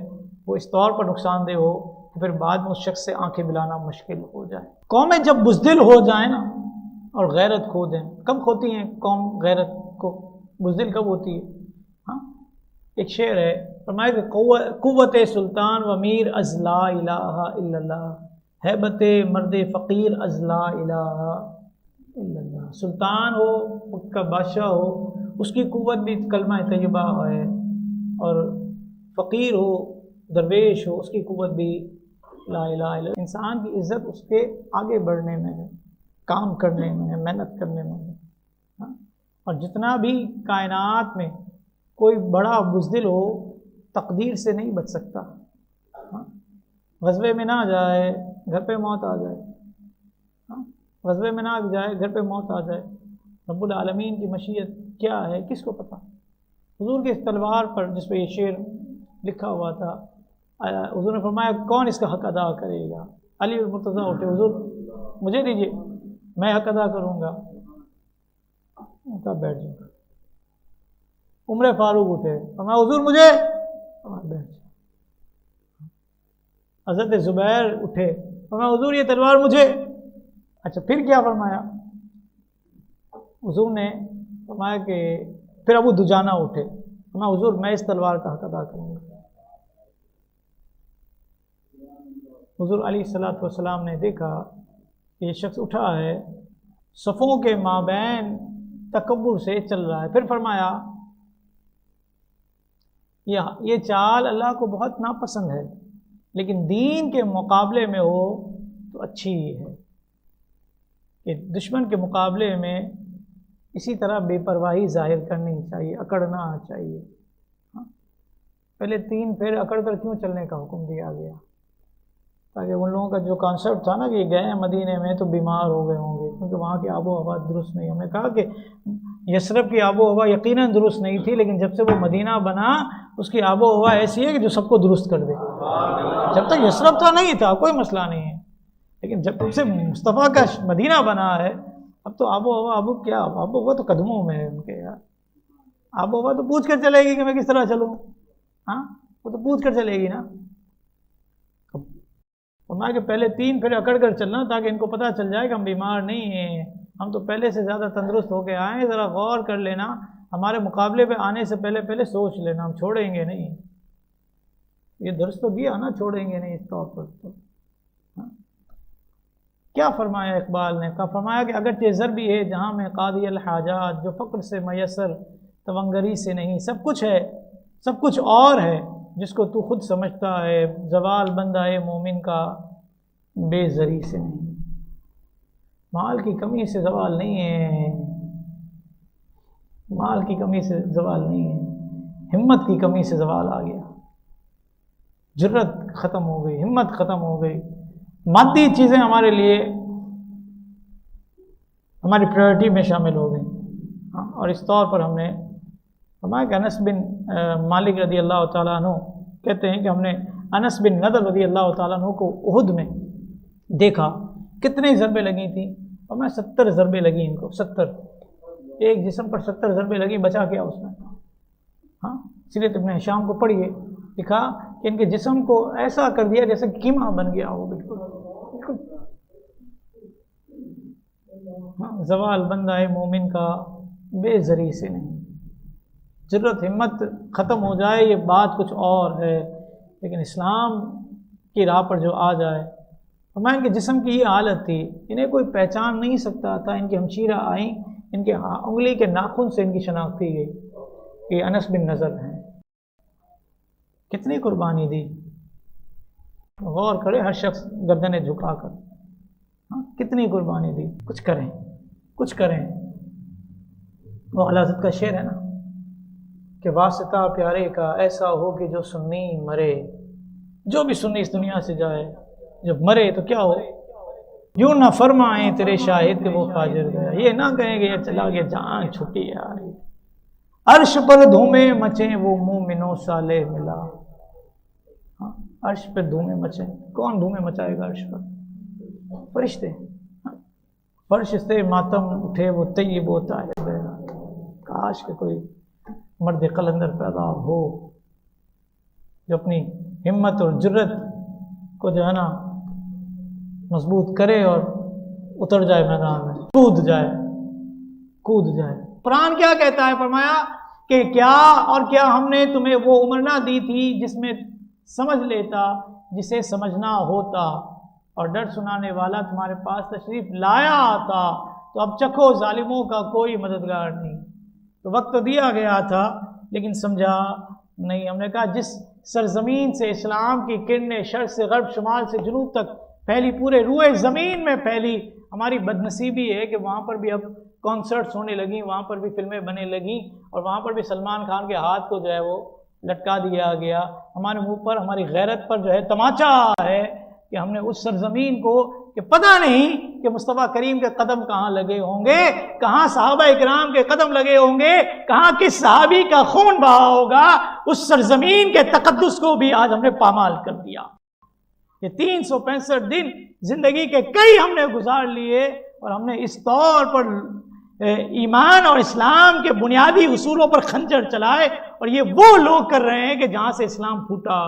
وہ اس طور پر نقصان دہ ہو کہ پھر بعد میں اس شخص سے آنکھیں ملانا مشکل ہو جائے۔ قومیں جب بزدل ہو جائیں نا اور غیرت کھو دیں، کب کھوتی ہیں قوم غیرت کو؟ بزدل کب ہوتی ہے؟ ہاں، ایک شعر ہے، فرمایا کہ قوت سلطان و امیر از لا الہ الا اللہ، ہیبت مرد فقیر از لا الہ الا اللہ۔ سلطان ہو، اس کا بادشاہ ہو، اس کی قوت بھی کلمہ طیبہ ہے، اور فقیر ہو، درویش ہو، اس کی قوت بھی لا الہ الا اللہ۔ انسان کی عزت اس کے آگے بڑھنے میں ہے، کام کرنے میں ہے، محنت کرنے میں ہے۔ ہاں، اور جتنا بھی کائنات میں کوئی بڑا بزدل ہو تقدیر سے نہیں بچ سکتا۔ ہاں، غزوے میں نہ جائے گھر پہ موت آ جائے، ہاں، غزوے میں نہ جائے گھر پہ موت آ جائے۔ رب العالمین کی مشیت کیا ہے کس کو پتہ؟ حضور کی اس تلوار پر جس پہ یہ شعر لکھا ہوا تھا، حضور نے فرمایا کون اس کا حق ادا کرے گا؟ علی المرتضیٰ اٹھے، حضور مجھے دیجیے، میں حق ادا کروں گا۔ بیٹھ جاؤ۔ عمر فاروق اٹھے، فرمایا حضور مجھے، بیٹھ جاؤ۔ حضرت زبیر اٹھے، فرمایا حضور یہ تلوار مجھے۔ اچھا پھر کیا فرمایا؟ حضور نے فرمایا کہ پھر ابو دجانہ اٹھے، فرمایا حضور میں اس تلوار کا حق ادا کروں گا۔ حضور علیہ الصلوۃ والسلام نے دیکھا کہ یہ شخص اٹھا ہے، صفوں کے مابین تکبر سے چل رہا ہے، پھر فرمایا یہ چال اللہ کو بہت ناپسند ہے، لیکن دین کے مقابلے میں ہو تو اچھی ہے۔ کہ دشمن کے مقابلے میں اسی طرح بے پرواہی ظاہر کرنی چاہیے، اکڑنا چاہیے۔ پہلے 3 پھیر اکڑ کر کیوں چلنے کا حکم دیا گیا؟ تاکہ ان لوگوں کا جو کانسیپٹ تھا نا کہ گئے مدینے میں تو بیمار ہو گئے ہوں گے کیونکہ وہاں کی آب و ہوا درست نہیں۔ ہم نے کہا کہ یثرب کی آب و ہوا یقیناً درست نہیں تھی، لیکن جب سے وہ مدینہ بنا اس کی آب و ہوا ایسی ہے کہ جو سب کو درست کر دے۔ جب تک یثرب تھا نہیں تھا کوئی مسئلہ نہیں ہے، لیکن جب تم سے مصطفیٰ کا مدینہ بنا ہے، اب تو آب و ہوا، آب و ہوا تو قدموں میں ہے ان کے یار. آب و ہوا تو پوچھ کر چلے گی کہ میں کس طرح چلوں. ہاں وہ تو پوچھ کر چلے گی نا. فرمایا کہ پہلے 3 پھر اکڑ کر چلنا تاکہ ان کو پتہ چل جائے کہ ہم بیمار نہیں ہیں، ہم تو پہلے سے زیادہ تندرست ہو کے آئے ہیں. ذرا غور کر لینا، ہمارے مقابلے پہ آنے سے پہلے سوچ لینا، ہم چھوڑیں گے نہیں. یہ درس تو دیا نا، چھوڑیں گے نہیں اس طور پر. کیا فرمایا اقبال نے؟ فرمایا کہ اگرچہ ضربی ہے جہاں میں قاضی الحاجات، جو فقر سے میسر توانگری سے نہیں. سب کچھ ہے، سب کچھ اور ہے جس کو تو خود سمجھتا ہے. زوال بندہ ہے مومن کا بے زری سے نہیں. مال کی کمی سے زوال نہیں ہے، مال کی کمی سے زوال نہیں ہے، ہمت کی کمی سے زوال آ گیا. جرت ختم ہو گئی، ہمت ختم ہو گئی. مادی چیزیں ہمارے لیے ہماری پرائرٹی میں شامل ہو گئیں. اور اس طور پر ہم نے فرمایا کہ انس بن مالک رضی اللہ تعالیٰ عنہ کہتے ہیں کہ ہم نے انس بن نضر رضی اللہ تعالیٰ عنہ کو احد میں دیکھا. کتنے ضربیں لگی تھیں؟ اور میں 70 ضربیں لگی ان کو. 70 ایک جسم پر 70 ضربیں لگی. بچا کیا اس نے؟ ہاں سیرت ابن ہشام کو پڑھیے، لکھا کہ ان کے جسم کو ایسا کر دیا جیسے قیمہ بن گیا ہو. بالکل بالکل. ہاں زوال بندہ ہے مومن کا بے زری سے نہیں. جرت ہمت ختم ہو جائے یہ بات کچھ اور ہے، لیکن اسلام کی راہ پر جو آ جائے. فرمایا ان کے جسم کی یہ حالت تھی، انہیں کوئی پہچان نہیں سکتا تھا. ان کی ہمشیرہ آئیں، ان کے انگلی کے ناخن سے ان کی شناخت کی گئی کہ انس بن نضر ہیں. کتنی قربانی دی. غور کرے ہر شخص گردنیں جھکا کر. ہاں کتنی قربانی دی. کچھ کریں، کچھ کریں. وہ اعلیٰ حضرت کا شعر ہے نا کہ واسطہ پیارے کا ایسا ہو کہ جو سنی مرے. جو بھی سنی اس دنیا سے جائے، جب مرے تو کیا ہو؟ یوں نہ فرمائیں تیرے شاہد کہ وہ فاجر گیا. یہ نہ کہیں کہ یہ چلا گیا، جان چھٹی یار. عرش پر دھومیں مچیں وہ مومنو صالح ملا. ہاں عرش پہ دھومیں مچیں. کون دھومیں مچائے گا عرش پر؟ فرشتے. فرش سے ماتم اٹھے وہ طیب و طاہر گیا. کاش کہ کوئی مرد قلندر پیدا ہو جو اپنی ہمت اور جرت کو جو ہے نا مضبوط کرے اور اتر جائے میدان میں، کود جائے. قرآن کیا کہتا ہے؟ فرمایا کہ کیا اور کیا ہم نے تمہیں وہ عمر نہ دی تھی جس میں سمجھ لیتا جسے سمجھنا ہوتا، اور ڈر سنانے والا تمہارے پاس تشریف لایا آتا. تو اب چکھو ظالموں کا کوئی مددگار نہیں. تو وقت تو دیا گیا تھا لیکن سمجھا نہیں. ہم نے کہا جس سرزمین سے اسلام کی کرنیں شرق سے غرب، شمال سے جنوب تک پھیلی، پورے روئے زمین میں پھیلی، ہماری بدنصیبی ہے کہ وہاں پر بھی اب کانسرٹس ہونے لگیں، وہاں پر بھی فلمیں بننے لگیں، اور وہاں پر بھی سلمان خان کے ہاتھ کو جو ہے وہ لٹکا دیا گیا. ہمارے منہ پر، ہماری غیرت پر جو ہے تماچا ہے کہ ہم نے اس سرزمین کو کہ پتہ نہیں کہ مصطفیٰ کریم کے قدم کہاں لگے ہوں گے، کہاں صحابہ اکرام کے قدم لگے ہوں گے، کہاں کس صحابی کا خون بہا ہوگا. اس سرزمین کے تقدس کو بھی آج ہم نے پامال کر دیا. یہ 365 دن زندگی کے کئی ہم نے گزار لیے، اور ہم نے اس طور پر ایمان اور اسلام کے بنیادی اصولوں پر خنجر چلائے. اور یہ وہ لوگ کر رہے ہیں کہ جہاں سے اسلام پھوٹا،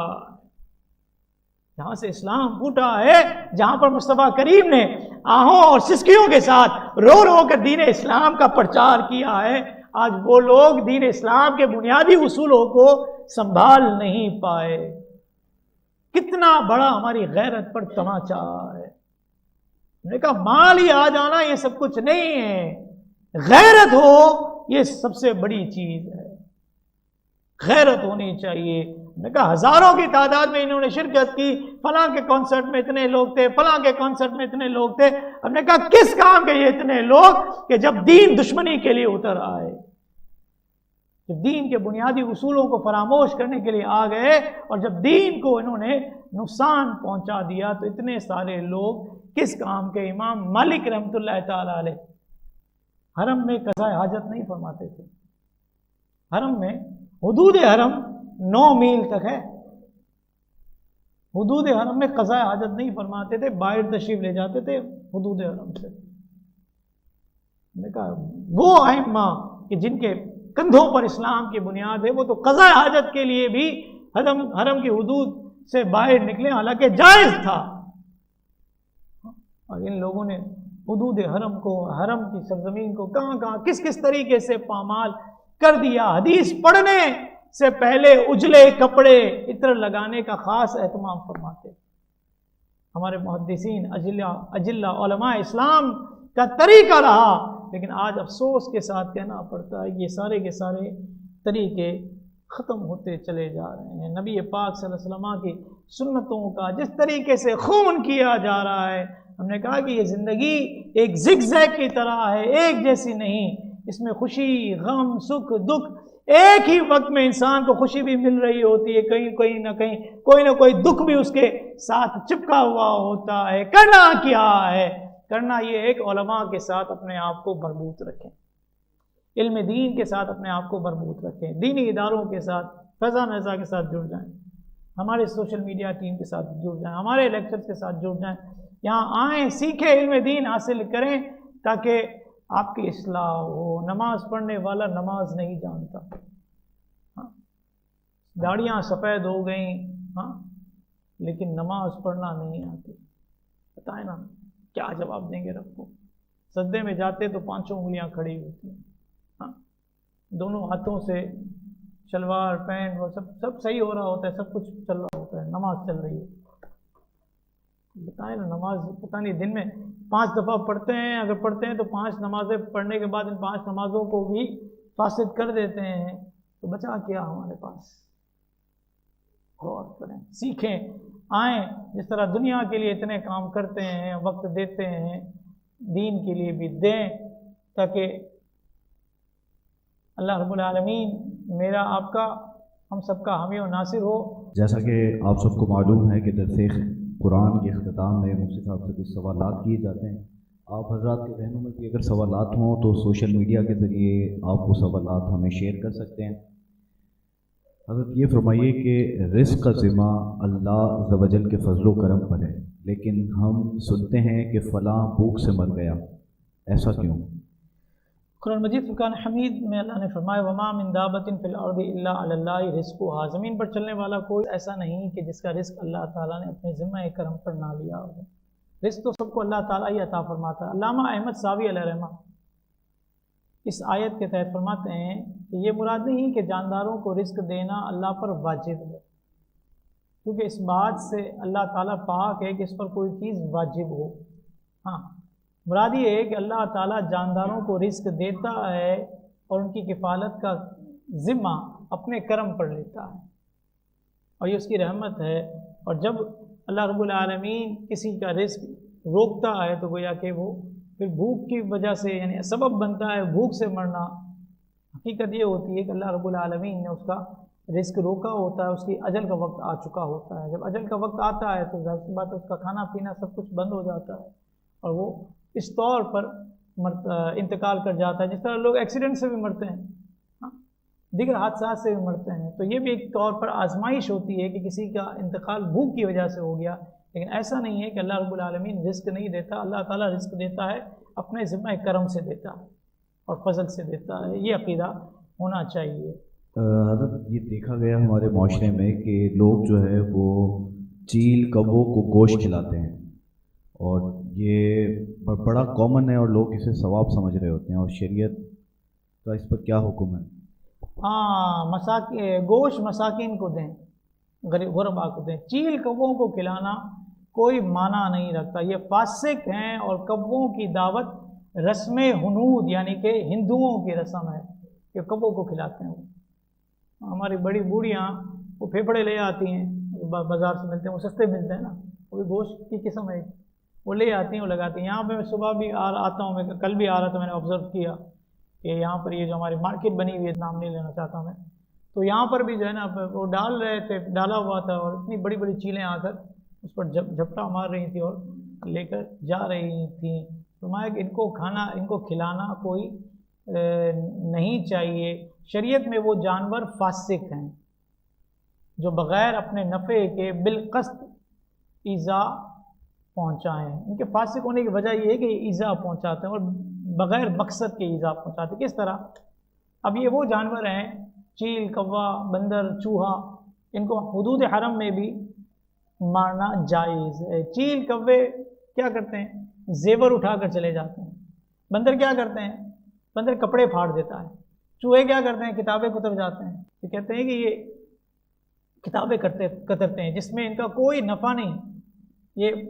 جہاں سے اسلام پھوٹا ہے، جہاں پر مصطفیٰ کریم نے آہوں اور سسکیوں کے ساتھ رو رو کر دین اسلام کا پرچار کیا ہے. آج وہ لوگ دین اسلام کے بنیادی اصولوں کو سنبھال نہیں پائے. کتنا بڑا ہماری غیرت پر تماچا ہے. میں نے کہا مال ہی آ جانا یہ سب کچھ نہیں ہے، غیرت ہو یہ سب سے بڑی چیز ہے. غیرت ہونی چاہیے. میں نے کہا ہزاروں کی تعداد میں انہوں نے شرکت کی، فلاں کے کانسرٹ میں اتنے لوگ تھے، فلاں کے کانسرٹ میں اتنے لوگ تھے. ہم نے کہا کس کام کے یہ اتنے لوگ کہ جب دین دشمنی کے لیے اتر آئے، جب دین کے بنیادی اصولوں کو فراموش کرنے کے لیے آ گئے، اور جب دین کو انہوں نے نقصان پہنچا دیا، تو اتنے سارے لوگ کس کام کے. امام مالک رحمۃ اللہ تعالی علیہ حرم میں قضاء حاجت نہیں فرماتے تھے. حرم میں حدود حرم 9 میل تک ہے. حدود حرم میں قضاء حاجت نہیں فرماتے تھے، باہر تشریف لے جاتے تھے حدود حرم سے. میں نے کہا وہ ائمہ کہ جن کے کندھوں پر اسلام کی بنیاد ہے، وہ تو قضاء حاجت کے لیے بھی حرم کی حدود سے باہر نکلے، حالانکہ جائز تھا. اور ان لوگوں نے حدود حرم کو، حرم کی سرزمین کو کہاں کہاں کس کس طریقے سے پامال کر دیا. حدیث پڑھنے سے پہلے اجلے کپڑے عطر لگانے کا خاص اہتمام فرماتے. ہمارے محدثین اجلہ علماء اسلام کا طریقہ رہا، لیکن آج افسوس کے ساتھ کہنا پڑتا ہے یہ سارے کے سارے طریقے ختم ہوتے چلے جا رہے ہیں. نبی پاک صلی اللہ علیہ وسلم کی سنتوں کا جس طریقے سے خون کیا جا رہا ہے، ہم نے کہا کہ یہ زندگی ایک زگ زیگ کی طرح ہے، ایک جیسی نہیں. اس میں خوشی، غم، سکھ، دکھ ایک ہی وقت میں انسان کو خوشی بھی مل رہی ہوتی ہے، کہیں نہ کہیں کوئی نہ کوئی دکھ بھی اس کے ساتھ چپکا ہوا ہوتا ہے. کرنا کیا ہے؟ کرنا یہ ہے کہ علماء کے ساتھ اپنے آپ کو مربوط رکھیں، علم دین کے ساتھ اپنے آپ کو مربوط رکھیں، دینی اداروں کے ساتھ، فضا نظا کے ساتھ جڑ جائیں، ہمارے سوشل میڈیا ٹیم کے ساتھ جڑ جائیں، ہمارے لیکچر کے ساتھ جڑ جائیں. یہاں آئیں، سیکھیں، علم دین حاصل کریں تاکہ آپ کی اصلاح ہو. نماز پڑھنے والا نماز نہیں جانتا، داڑیاں سفید ہو گئیں لیکن نماز پڑھنا نہیں آتی. بتائیں نا کیا جواب دیں گے رب کو؟ سجدے میں جاتے تو 5 انگلیاں کھڑی ہوتی ہیں، دونوں ہاتھوں سے شلوار پینٹ وہ سب صحیح ہو رہا ہوتا ہے، سب کچھ چل رہا ہوتا ہے، نماز چل رہی ہے. بتائیں نا نماز پتہ نہیں دن میں 5 دفعہ پڑھتے ہیں، اگر پڑھتے ہیں تو 5 نمازیں پڑھنے کے بعد ان 5 نمازوں کو بھی فاسد کر دیتے ہیں، تو بچا کیا ہمارے پاس؟ غور کریں، سیکھیں، آئیں. جس طرح دنیا کے لیے اتنے کام کرتے ہیں، وقت دیتے ہیں، دین کے لیے بھی دیں تاکہ اللہ رب العالمین میرا آپ کا ہم سب کا حامی و ناصر ہو. جیسا کہ آپ سب کو معلوم ہے کہ درس قرآن کے اختتام میں مفتی صاحب سے کچھ سوالات کیے جاتے ہیں. آپ حضرات کے ذہنوں میں بھی اگر سوالات ہوں تو سوشل میڈیا کے ذریعے آپ وہ سوالات ہمیں شیئر کر سکتے ہیں. حضرت یہ فرمائیے کہ رزق کا ذمہ اللہ عز و جل کے فضل و کرم پر ہے، لیکن ہم سنتے ہیں کہ فلاں بھوک سے مر گیا، ایسا کیوں؟ قرآن مجید فرقان حمید میں اللہ نے فرمایا وما من دابۃ فی الارض الا علی اللہ رزقها. زمین پر چلنے والا کوئی ایسا نہیں کہ جس کا رزق اللہ تعالیٰ نے اپنے ذمہ کرم پر نہ لیا ہو. رزق تو سب کو اللہ تعالیٰ ہی عطا فرماتا ہے. علامہ احمد ساوی علیہ رحمہ اس آیت کے تحت فرماتے ہیں کہ یہ مراد نہیں کہ جانداروں کو رزق دینا اللہ پر واجب ہے، کیونکہ اس بات سے اللہ تعالیٰ پاک ہے کہ اس پر کوئی چیز واجب ہو. ہاں، مراد یہ ہے کہ اللہ تعالیٰ جانداروں کو رزق دیتا ہے اور ان کی کفالت کا ذمہ اپنے کرم پر لیتا ہے، اور یہ اس کی رحمت ہے. اور جب اللہ رب العالمین کسی کا رزق روکتا ہے تو گویا کہ وہ پھر بھوک کی وجہ سے یعنی سبب بنتا ہے بھوک سے مرنا. حقیقت یہ ہوتی ہے کہ اللہ رب العالمین نے اس کا رزق روکا ہوتا ہے، اس کی اجل کا وقت آ چکا ہوتا ہے. جب اجل کا وقت آتا ہے تو ظاہر سی بات ہے اس کا کھانا پینا سب کچھ بند ہو جاتا ہے اور وہ اس طور پر انتقال کر جاتا ہے جس طرح لوگ ایکسیڈنٹ سے بھی مرتے ہیں، دیگر حادثات سے بھی مرتے ہیں. تو یہ بھی ایک طور پر آزمائش ہوتی ہے کہ کسی کا انتقال بھوک کی وجہ سے ہو گیا، لیکن ایسا نہیں ہے کہ اللہ رب العالمین رزق نہیں دیتا. اللہ تعالیٰ رزق دیتا ہے، اپنے ذمہ کرم سے دیتا ہے اور فضل سے دیتا ہے. یہ عقیدہ ہونا چاہیے. حضرت یہ دیکھا گیا ہمارے معاشرے میں کہ لوگ جو ہے وہ چیل کبوں کو گوشت کھلاتے ہیں، اور یہ بڑا کامن ہے اور لوگ اسے ثواب سمجھ رہے ہوتے ہیں، اور شریعت کا اس پر کیا حکم ہے؟ ہاں، گوشت مساکین کو دیں، غریب غربا کو دیں. چیل کبوں کو کھلانا کوئی معنی نہیں رکھتا، یہ فاسق ہیں. اور کبوں کی دعوت رسم ہنود یعنی کہ ہندوؤں کی رسم ہے کہ کبوں کو کھلاتے ہیں. ہماری بڑی بوڑھیاں وہ پھیپھڑے لے آتی ہیں، بازار سے ملتے ہیں، وہ سستے ملتے ہیں نا، وہ بھی گوشت کی قسم ہے، وہ لے آتی ہیں، وہ لگاتی ہیں. یہاں پہ میں صبح بھی آتا ہوں، میں کل بھی آ رہا تھا، میں نے آبزرو کیا کہ یہاں پر یہ جو ہماری مارکیٹ بنی ہوئی ہے، نام نہیں لینا چاہتا میں، تو یہاں پر بھی جو ہے نا وہ ڈال رہے تھے، ڈالا ہوا تھا، اور اتنی بڑی بڑی چیلیں آ کر اس پر جھپٹا مار رہی تھی اور لے کر جا رہی تھیں. فرمایا کہ ان کو کھانا، ان کو کھلانا کوئی نہیں چاہیے. شریعت میں وہ جانور فاسق ہیں جو بغیر اپنے نفع کے بالقصد ایذا پہنچائیں. ان کے فاسق ہونے کی وجہ یہ ہے کہ یہ ایذا پہنچاتے ہیں اور بغیر مقصد کے ایذا پہنچاتے ہیں. کس طرح؟ اب یہ وہ جانور ہیں چیل، کوا، بندر، چوہا، ان کو حدود حرم میں بھی مارنا جائز ہے. چیل کوے کیا کرتے ہیں؟ زیور اٹھا کر چلے جاتے ہیں. بندر کیا کرتے ہیں؟ بندر کپڑے پھاڑ دیتا ہے. چوہے کیا کرتے ہیں؟ کتابیں کتر جاتے ہیں. یہ کہتے ہیں کہ یہ کتابیں کترتے ہیں جس میں ان کا کوئی نفع نہیں، یہ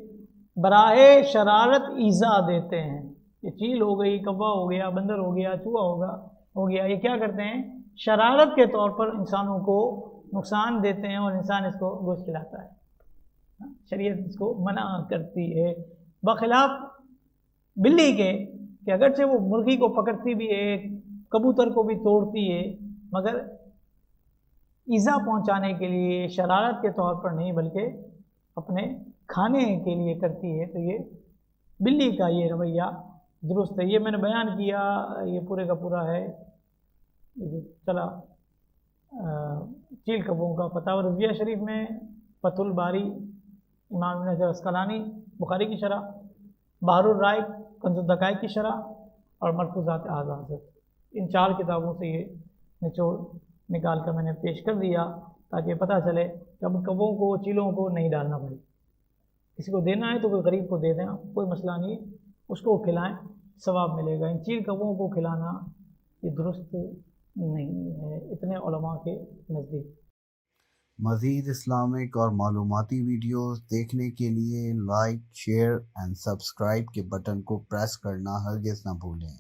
براہ شرارت ایذا دیتے ہیں. یہ چیل ہو گئی، کوا ہو گیا، بندر ہو گیا، چوہا ہو گیا، یہ کیا کرتے ہیں؟ شرارت کے طور پر انسانوں کو نقصان دیتے ہیں اور انسان اس کو گوشت کھلاتا ہے. شریعت اس کو منع کرتی ہے، بخلاف بلی کے کہ اگرچہ وہ مرغی کو پکڑتی بھی ہے، کبوتر کو بھی توڑتی ہے، مگر ایذا پہنچانے کے لیے شرارت کے طور پر نہیں بلکہ اپنے کھانے کے لیے کرتی ہے. تو یہ بلی کا یہ رویہ درست ہے. یہ میں نے بیان کیا، یہ پورے کا پورا ہے یہ جو چلا چیل کبوں کا. فتاوی رضویہ شریف میں، فتح الباری امام ابن حجر اسقلانی بخاری کی شرح، بحر الرائق کنز الدقائق کی شرح اور ملفوظات اعلیٰ حضرت، ان 4 کتابوں سے یہ نچوڑ نکال کر میں نے پیش کر دیا تاکہ پتہ چلے کہ اب کبوں کو، چیلوں کو نہیں ڈالنا پڑے. کسی کو دینا ہے تو کوئی غریب کو دے دیں، کوئی مسئلہ نہیں، اس کو کھلائیں، ثواب ملے گا. ان چیل کبوں کو کھلانا یہ درست نہیں ہے اتنے علماء کے نزدیک. مزید اسلامک اور معلوماتی ویڈیوز دیکھنے کے لیے لائک، شیئر اینڈ سبسکرائب کے بٹن کو پریس کرنا ہرگز نہ بھولیں.